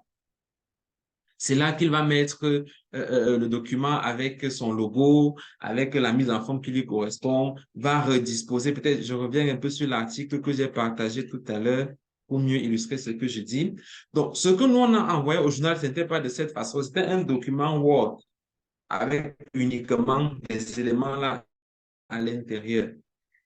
C'est là qu'il va mettre le document avec son logo, avec la mise en forme qui lui correspond, va redisposer. Peut-être je reviens un peu sur l'article que j'ai partagé tout à l'heure pour mieux illustrer ce que je dis. Donc, ce que nous, on a envoyé au journal, ce n'était pas de cette façon. C'était un document Word avec uniquement des éléments là à l'intérieur.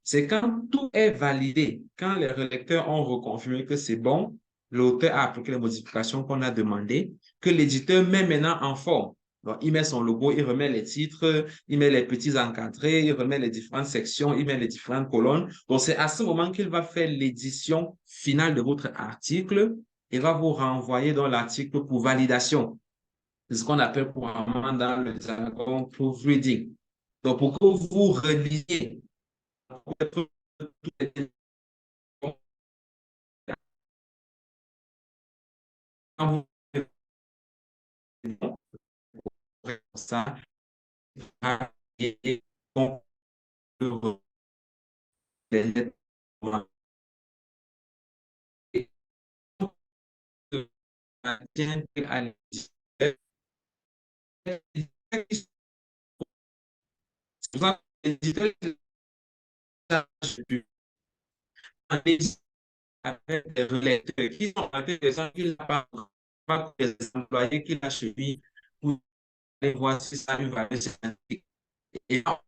C'est quand tout est validé, quand les relecteurs ont reconfirmé que c'est bon, l'auteur a appliqué les modifications qu'on a demandées, que l'éditeur met maintenant en forme. Donc, il met son logo, il remet les titres, il met les petits encadrés, il remet les différentes sections, il met les différentes colonnes. Donc, c'est à ce moment qu'il va faire l'édition finale de votre article et va vous renvoyer dans l'article pour validation. C'est ce qu'on appelle couramment dans le jargon proofreading. Donc, pour que vous relisiez quand vous ça et on peut c'est pour ça que l'éditeur avec des relecteurs qui sont avec des gens qui n'ont pas des employés qui l'a suivi pour aller voir si ça a une valeur scientifique. Et là,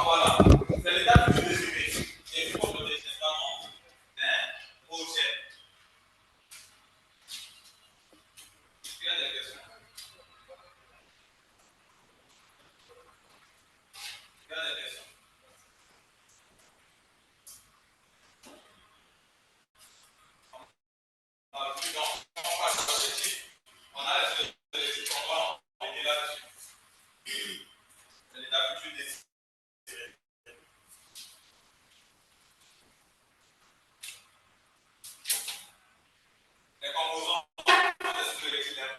voilà, c'est l'état du résumé. Et puis, comme le testament d'un projet. Il y a des questions. Il y a des questions. On a vu dans on passe sur les chiffres, on a les chiffres, on va en venir là-dessus. C'est l'état futur des les composants de l'équilibre.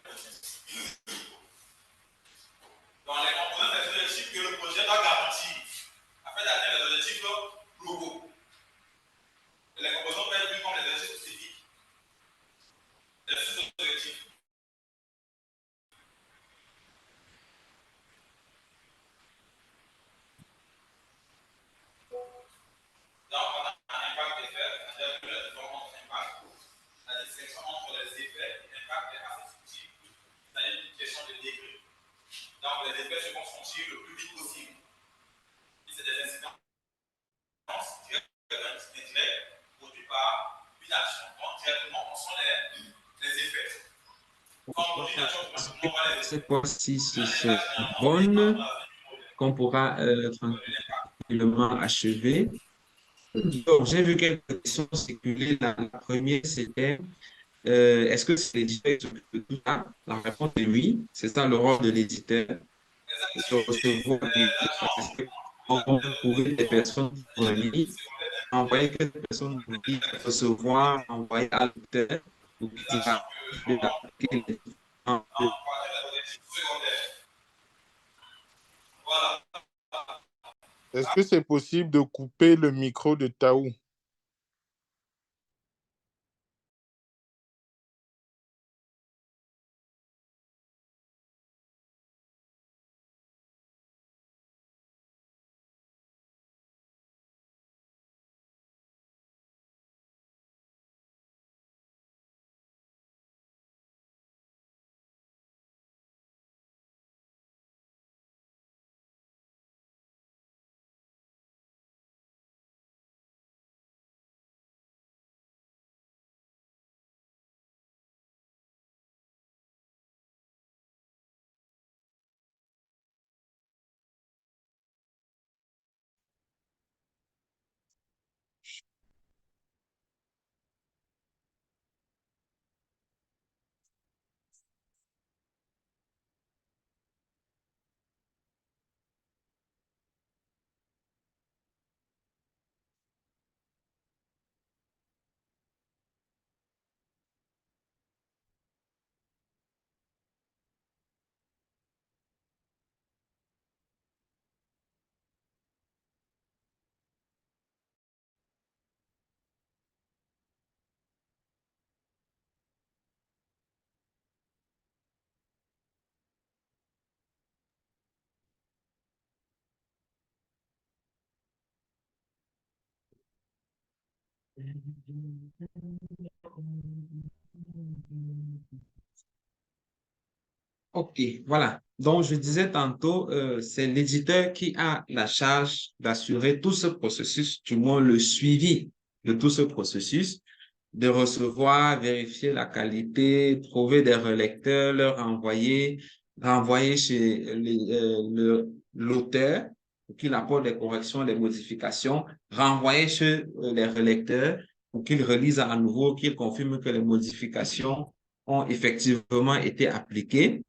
Dans les composants des objectifs que le projet doit garantir afin d'atteindre les objectifs globaux. Et les composants peuvent être vus comme les objectifs spécifiques. Les sous-objectifs. Donc, on a un impact d'effet, c'est-à-dire que la différence impact, la distinction entre les effets et l'impact est assez subtil, c'est-à-dire une question de degré. Donc, les effets se vont sentir le plus vite possible. Et c'est des incidences directes produites par une action. Donc, directement, on sent les effets. Cette fois-ci, ce sont bonnes qu'on pourra tranquillement achever. Donc, j'ai vu quelques questions circuler. La première, c'était est-ce que c'est l'éditeur qui s'occupe de tout ça? La réponse est oui. C'est ça le rôle de l'éditeur, de recevoir les parce qu'on peut trouver des personnes pour lire, envoyer quelques personnes pour lire, recevoir, envoyer à l'auteur pour qu'il s'arrange de l'appliquer les différents. Est-ce que c'est possible de couper le micro de Taou? OK, voilà. Donc, je disais tantôt, c'est l'éditeur qui a la charge d'assurer tout ce processus, du moins le suivi de tout ce processus, de recevoir, vérifier la qualité, trouver des relecteurs, leur envoyer, renvoyer chez l'auteur pour qu'il apporte des corrections, des modifications, renvoyer chez les relecteurs pour qu'ils relisent à nouveau, qu'ils confirment que les modifications ont effectivement été appliquées.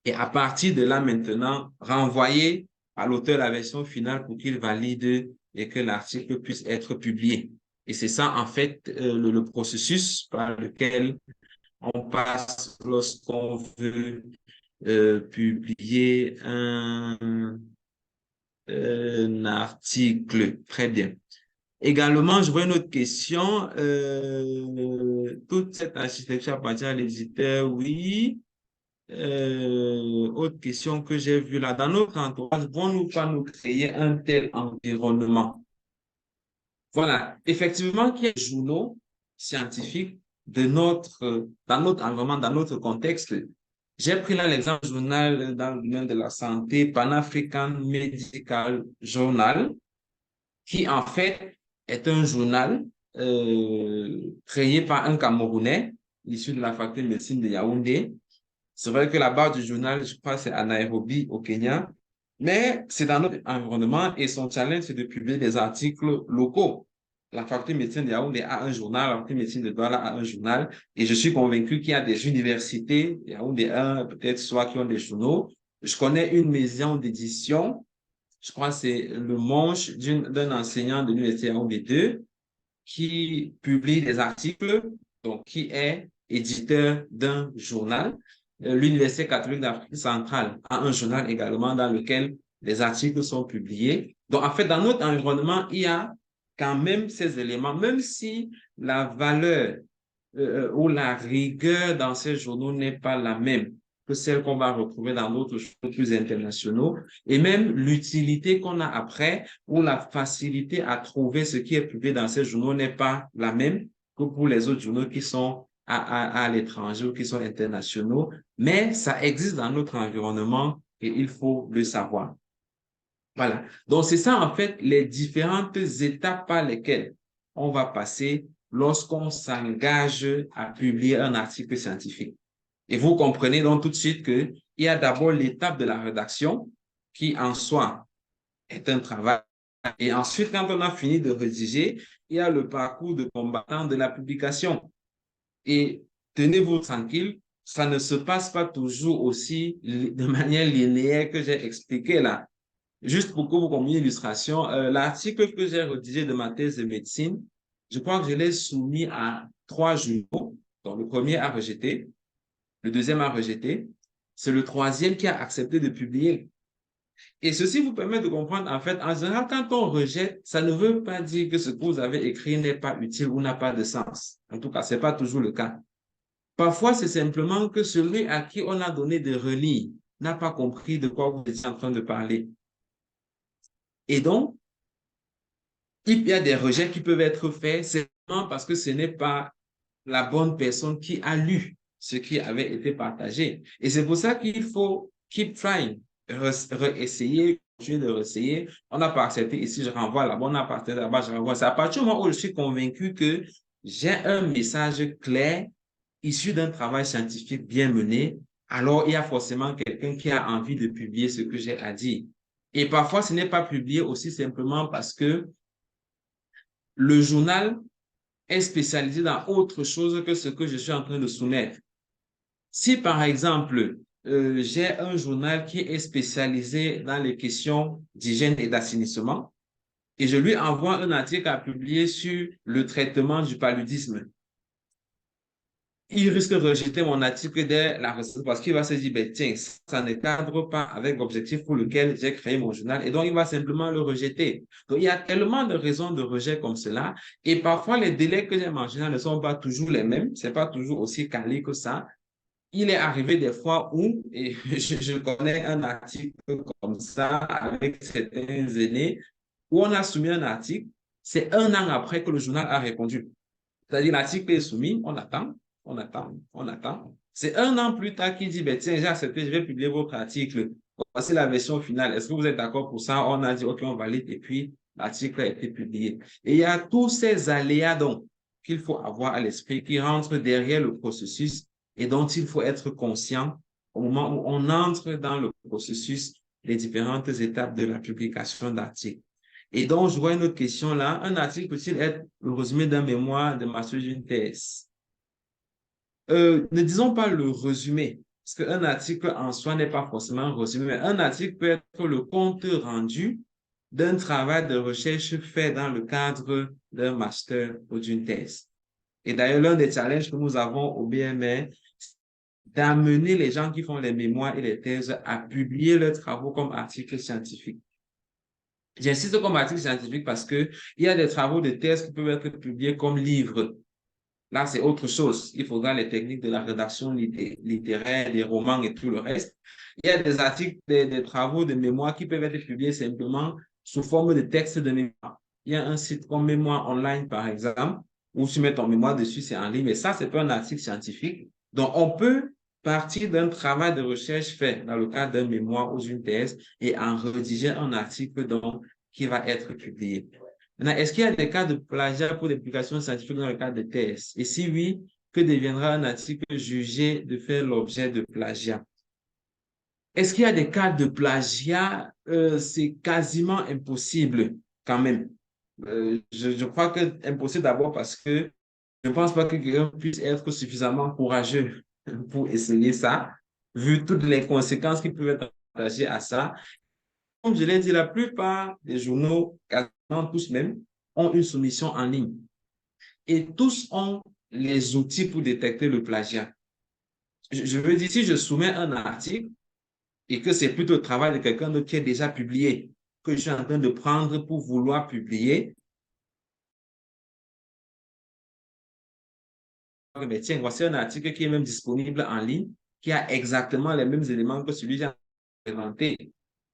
Et à partir de là, maintenant, renvoyer à l'auteur la version finale pour qu'il valide et que l'article puisse être publié. Et c'est ça, en fait, le processus par lequel on passe lorsqu'on veut publier un article. Très bien. Également, je vois une autre question. Toute cette architecture appartient à l'éditeur, oui. Autre question que j'ai vue là, dans notre entourage, vont-nous pas nous créer un tel environnement? Voilà, effectivement, qu'il y ait des journaux scientifiques dans notre environnement, dans notre contexte. J'ai pris là l'exemple du journal dans le domaine de la santé, Pan-African Medical Journal, qui en fait est un journal créé par un Camerounais issu de la faculté de médecine de Yaoundé. C'est vrai que la base du journal, je crois, c'est à Nairobi, au Kenya, mais c'est dans notre environnement et son challenge, c'est de publier des articles locaux. La faculté de médecine de Yaoundé a un journal, la faculté de médecine de Douala a un journal, et je suis convaincu qu'il y a des universités, Yaoundé 1, peut-être soit qui ont des journaux. Je connais une maison d'édition, je crois que c'est le manche d'un enseignant de l'université Yaoundé 2, qui publie des articles, donc qui est éditeur d'un journal. L'Université catholique d'Afrique centrale a un journal également dans lequel les articles sont publiés. Donc, en fait, dans notre environnement, il y a quand même ces éléments, même si la valeur ou la rigueur dans ces journaux n'est pas la même que celle qu'on va retrouver dans d'autres journaux plus internationaux, et même l'utilité qu'on a après ou la facilité à trouver ce qui est publié dans ces journaux n'est pas la même que pour les autres journaux qui sont à l'étranger ou qui sont internationaux, mais ça existe dans notre environnement et il faut le savoir. Voilà. Donc, c'est ça, en fait, les différentes étapes par lesquelles on va passer lorsqu'on s'engage à publier un article scientifique. Et vous comprenez donc tout de suite qu'il y a d'abord l'étape de la rédaction qui en soi est un travail. Et ensuite, quand on a fini de rédiger, il y a le parcours de combattant de la publication. Et tenez-vous tranquille, ça ne se passe pas toujours aussi de manière linéaire que j'ai expliqué là. Juste pour que vous compreniez l'illustration, l'article que j'ai rédigé de ma thèse de médecine, je crois que je l'ai soumis à 3 journaux. Donc, le premier a rejeté, le deuxième a rejeté, c'est le troisième qui a accepté de publier. Et ceci vous permet de comprendre, en fait, en général, quand on rejette, ça ne veut pas dire que ce que vous avez écrit n'est pas utile ou n'a pas de sens. En tout cas, ce n'est pas toujours le cas. Parfois, c'est simplement que celui à qui on a donné de relire n'a pas compris de quoi vous étiez en train de parler. Et donc, il y a des rejets qui peuvent être faits simplement parce que ce n'est pas la bonne personne qui a lu ce qui avait été partagé. Et c'est pour ça qu'il faut keep trying, réessayer, continuer de réessayer. On n'a pas accepté ici, je renvoie là-bas, on n'a pas accepté là-bas, je renvoie. C'est à partir du moment où je suis convaincu que j'ai un message clair, issu d'un travail scientifique bien mené, alors il y a forcément quelqu'un qui a envie de publier ce que j'ai à dire. Et parfois, ce n'est pas publié aussi simplement parce que le journal est spécialisé dans autre chose que ce que je suis en train de soumettre. Si, par exemple, j'ai un journal qui est spécialisé dans les questions d'hygiène et d'assainissement, et je lui envoie un article à publier sur le traitement du paludisme, il risque de rejeter mon article dès la recette parce qu'il va se dire, ben, tiens, ça ne cadre pas avec l'objectif pour lequel j'ai créé mon journal et donc il va simplement le rejeter. Donc, il y a tellement de raisons de rejet comme cela et parfois les délais que j'ai mentionnés ne sont pas toujours les mêmes, c'est pas toujours aussi calé que ça. Il est arrivé des fois où, et je connais un article comme ça avec certains aînés, où on a soumis un article, c'est 1 an après que le journal a répondu. C'est-à-dire l'article est soumis, on attend, on attend, on attend. C'est 1 an plus tard qu'il dit, ben, tiens, j'ai accepté, je vais publier votre article. Voici la version finale. Est-ce que vous êtes d'accord pour ça? On a dit, OK, on valide. Et puis, l'article a été publié. Et il y a tous ces aléas donc qu'il faut avoir à l'esprit qui rentrent derrière le processus et dont il faut être conscient au moment où on entre dans le processus des différentes étapes de la publication d'articles. Et donc, je vois une autre question là. Un article peut-il être le résumé d'un mémoire, de master d'une thèse? Ne disons pas le résumé, parce qu'un article en soi n'est pas forcément un résumé, mais un article peut être le compte rendu d'un travail de recherche fait dans le cadre d'un master ou d'une thèse. Et d'ailleurs, l'un des challenges que nous avons au BMR, c'est d'amener les gens qui font les mémoires et les thèses à publier leurs travaux comme articles scientifiques. J'insiste comme article scientifique parce qu'il y a des travaux de thèse qui peuvent être publiés comme livres. Là, c'est autre chose. Il faudra les techniques de la rédaction littéraire, des romans et tout le reste. Il y a des articles, des travaux de mémoire qui peuvent être publiés simplement sous forme de texte de mémoire. Il y a un site comme Mémoire Online, par exemple, où tu mets ton mémoire dessus, c'est en ligne. Mais ça, c'est pas un article scientifique. Donc, on peut partir d'un travail de recherche fait dans le cadre d'un mémoire ou d'une thèse et en rédiger un article donc, qui va être publié. Maintenant, est-ce qu'il y a des cas de plagiat pour des publications scientifiques dans le cadre de thèse? Et si oui, que deviendra un article jugé de faire l'objet de plagiat? Est-ce qu'il y a des cas de plagiat? C'est quasiment impossible quand même. Je crois que impossible d'abord parce que je ne pense pas que quelqu'un puisse être suffisamment courageux pour essayer ça, vu toutes les conséquences qui peuvent être attachées à ça. Comme je l'ai dit, la plupart des journaux, quasiment tous même, ont une soumission en ligne. Et tous ont les outils pour détecter le plagiat. Je veux dire, si je soumets un article et que c'est plutôt le travail de quelqu'un d'autre qui est déjà publié, que je suis en train de prendre pour vouloir publier, mais tiens, voici un article qui est même disponible en ligne, qui a exactement les mêmes éléments que celui que j'ai inventé.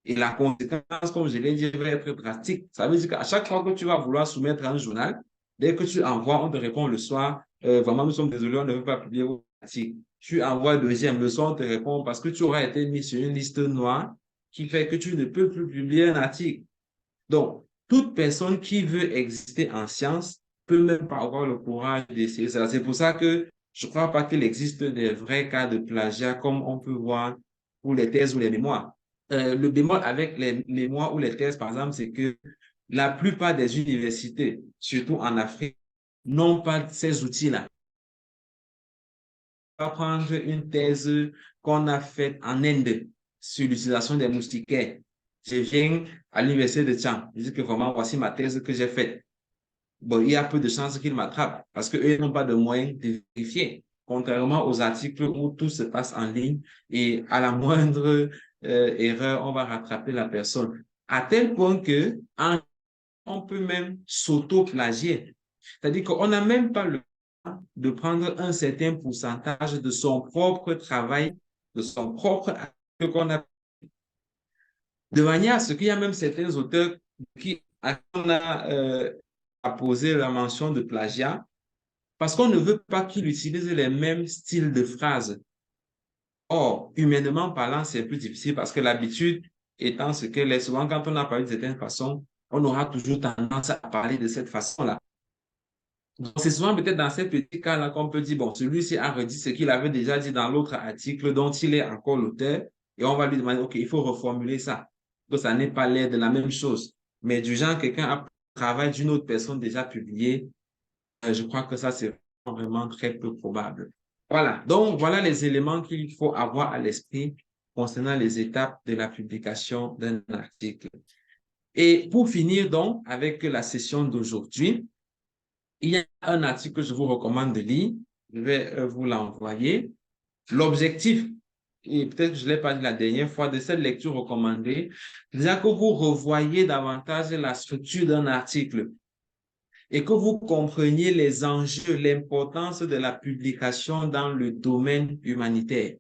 Et la conséquence, comme je l'ai dit, va être drastique. Ça veut dire qu'à chaque fois que tu vas vouloir soumettre un journal, dès que tu envoies, on te répond le soir, vraiment, nous sommes désolés, on ne veut pas publier vos articles. Tu envoies le deuxième, le soir, on te répond parce que tu auras été mis sur une liste noire qui fait que tu ne peux plus publier un article. Donc, toute personne qui veut exister en science peut même pas avoir le courage d'essayer ça. C'est pour ça que Je ne crois pas qu'il existe des vrais cas de plagiat comme on peut voir pour les thèses ou les mémoires. Le bémol avec les mémoires ou les thèses, par exemple, c'est que la plupart des universités, surtout en Afrique, n'ont pas ces outils-là. On va prendre une thèse qu'on a faite en Inde sur l'utilisation des moustiquaires. Je viens à l'université de Tchang. Je dis que vraiment, voici ma thèse que j'ai faite. Bon, il y a peu de chances qu'ils m'attrapent parce qu'eux n'ont pas de moyens de vérifier. Contrairement aux articles où tout se passe en ligne et à la moindre erreur, on va rattraper la personne. À tel point que on peut même s'auto-plagier. C'est-à-dire qu'on n'a même pas le temps de prendre un certain pourcentage de son propre travail, de son propre acte qu'on a. De manière à ce qu'il y a même certains auteurs qui on a apposé la mention de plagiat parce qu'on ne veut pas qu'ils utilisent les mêmes styles de phrases. Or, humainement parlant, c'est plus difficile parce que l'habitude étant ce qu'elle est, souvent quand on a parlé de certaines façons, on aura toujours tendance à parler de cette façon-là. Donc, c'est souvent peut-être dans ces petits cas-là qu'on peut dire, bon, celui-ci a redit ce qu'il avait déjà dit dans l'autre article dont il est encore l'auteur et on va lui demander, OK, il faut reformuler ça. Donc, ça n'est pas l'air de la même chose. Mais du genre, quelqu'un a travaillé d'une autre personne déjà publiée, je crois que ça, c'est vraiment très peu probable. Voilà. Donc, voilà les éléments qu'il faut avoir à l'esprit concernant les étapes de la publication d'un article. Et pour finir donc avec la session d'aujourd'hui, il y a un article que je vous recommande de lire. Je vais vous l'envoyer. L'objectif, et peut-être que je ne l'ai pas dit la dernière fois, de cette lecture recommandée, c'est déjà que vous revoyez davantage la structure d'un article et que vous compreniez les enjeux, l'importance de la publication dans le domaine humanitaire.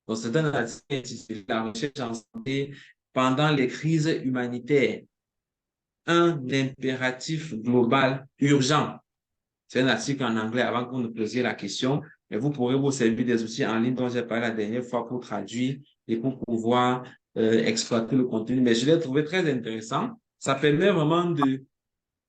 Donc, c'est un article intitulé La recherche en santé pendant les crises humanitaires. Un impératif global urgent. C'est un article en anglais avant que vous nous posiez la question, mais vous pourrez vous servir des outils en ligne dont j'ai parlé la dernière fois pour traduire et pour pouvoir exploiter le contenu. Mais je l'ai trouvé très intéressant. Ça permet vraiment de,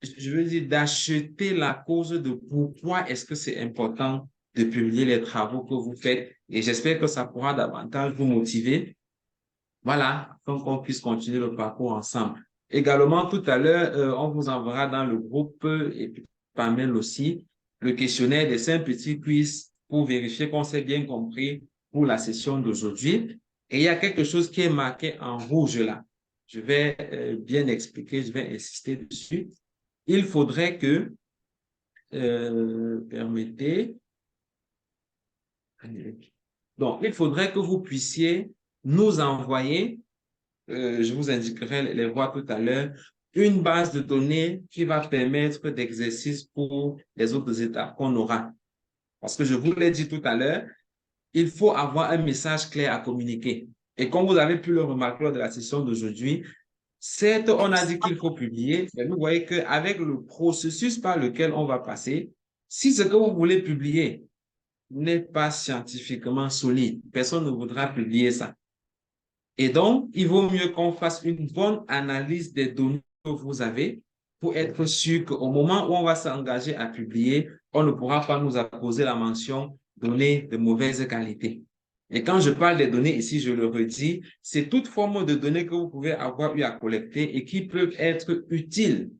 je veux dire, d'acheter la cause de pourquoi est-ce que c'est important de publier les travaux que vous faites. Et j'espère que ça pourra davantage vous motiver. Voilà, donc qu'on puisse continuer le parcours ensemble. Également, tout à l'heure, on vous enverra dans le groupe et puis par mail aussi le questionnaire des 5 petits quiz pour vérifier qu'on s'est bien compris pour la session d'aujourd'hui. Et il y a quelque chose qui est marqué en rouge là. Je vais bien expliquer, je vais insister dessus. Il faudrait que, permettez, donc il faudrait que vous puissiez nous envoyer je vous indiquerai les voies tout à l'heure, une base de données qui va permettre d'exercice pour les autres étapes qu'on aura. Parce que je vous l'ai dit tout à l'heure, il faut avoir un message clair à communiquer. Et comme vous avez pu le remarquer lors de la session d'aujourd'hui, certes, on a dit qu'il faut publier, mais vous voyez qu'avec le processus par lequel on va passer, si ce que vous voulez publier n'est pas scientifiquement solide, personne ne voudra publier ça. Et donc, il vaut mieux qu'on fasse une bonne analyse des données que vous avez pour être sûr qu'au moment où on va s'engager à publier, on ne pourra pas nous apposer la mention données de mauvaise qualité. Et quand je parle des données ici, je le redis, c'est toute forme de données que vous pouvez avoir eu à collecter et qui peuvent être utiles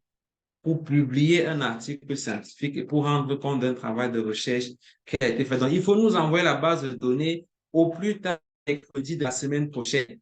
pour publier un article scientifique et pour rendre compte d'un travail de recherche qui a été fait. Donc, il faut nous envoyer la base de données au plus tard mercredi de la semaine prochaine.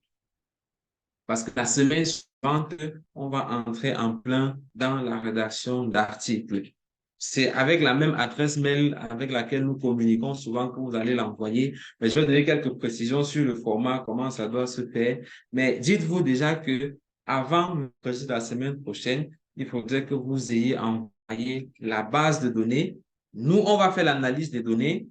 Parce que la semaine suivante, on va entrer en plein dans la rédaction d'articles. C'est avec la même adresse mail avec laquelle nous communiquons souvent que vous allez l'envoyer. Mais je vais donner quelques précisions sur le format, comment ça doit se faire. Mais dites-vous déjà que avant la semaine prochaine, il faudrait que vous ayez envoyé la base de données. Nous, on va faire l'analyse des données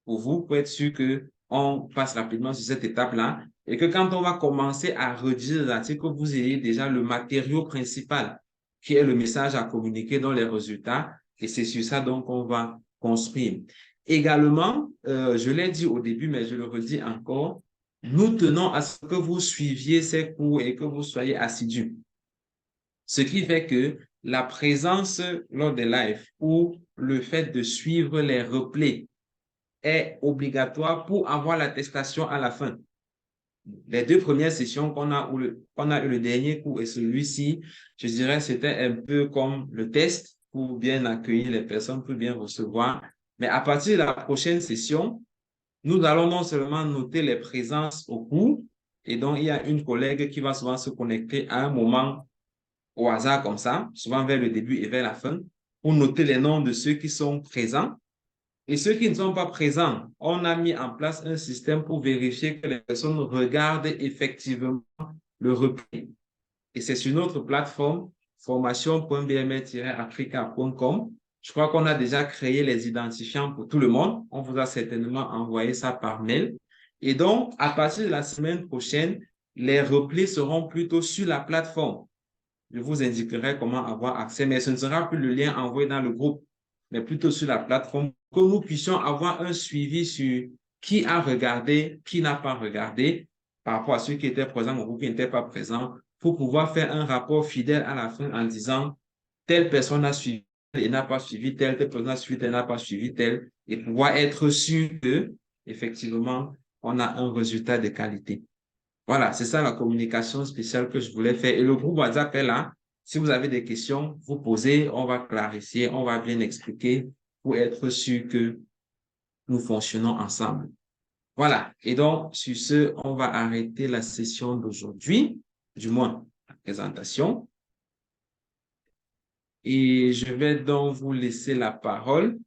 pour vous, pour être sûr qu'on passe rapidement sur cette étape-là et que quand on va commencer à rédiger les articles, vous ayez déjà le matériau principal qui est le message à communiquer dans les résultats et c'est sur ça donc qu'on va construire. Également, je l'ai dit au début, mais je le redis encore, nous tenons à ce que vous suiviez ces cours et que vous soyez assidus. Ce qui fait que la présence lors des lives ou le fait de suivre les replays est obligatoire pour avoir l'attestation à la fin. Les 2 premières sessions qu'on a eu le dernier cours et celui-ci, je dirais, c'était un peu comme le test pour bien accueillir les personnes, pour bien recevoir. Mais à partir de la prochaine session, nous allons non seulement noter les présences au cours, et donc il y a une collègue qui va souvent se connecter à un moment au hasard comme ça, souvent vers le début et vers la fin, pour noter les noms de ceux qui sont présents. Et ceux qui ne sont pas présents, on a mis en place un système pour vérifier que les personnes regardent effectivement le replay. Et c'est sur notre plateforme formation.bmr-africa.com. Je crois qu'on a déjà créé les identifiants pour tout le monde. On vous a certainement envoyé ça par mail. Et donc, à partir de la semaine prochaine, les replays seront plutôt sur la plateforme. Je vous indiquerai comment avoir accès, mais ce ne sera plus le lien envoyé dans le groupe, mais plutôt sur la plateforme, que nous puissions avoir un suivi sur qui a regardé, qui n'a pas regardé, par rapport à ceux qui étaient présents au groupe qui n'étaient pas présents, pour pouvoir faire un rapport fidèle à la fin en disant telle personne a suivi et n'a pas suivi telle personne a suivi telle, n'a pas suivi telle, et pouvoir être sûr que, effectivement, on a un résultat de qualité. Voilà, c'est ça la communication spéciale que je voulais faire. Et le groupe WhatsApp est là. Si vous avez des questions, vous posez, on va clarifier, on va bien expliquer pour être sûr que nous fonctionnons ensemble. Voilà. Et donc, sur ce, on va arrêter la session d'aujourd'hui, du moins la présentation. Et je vais donc vous laisser la parole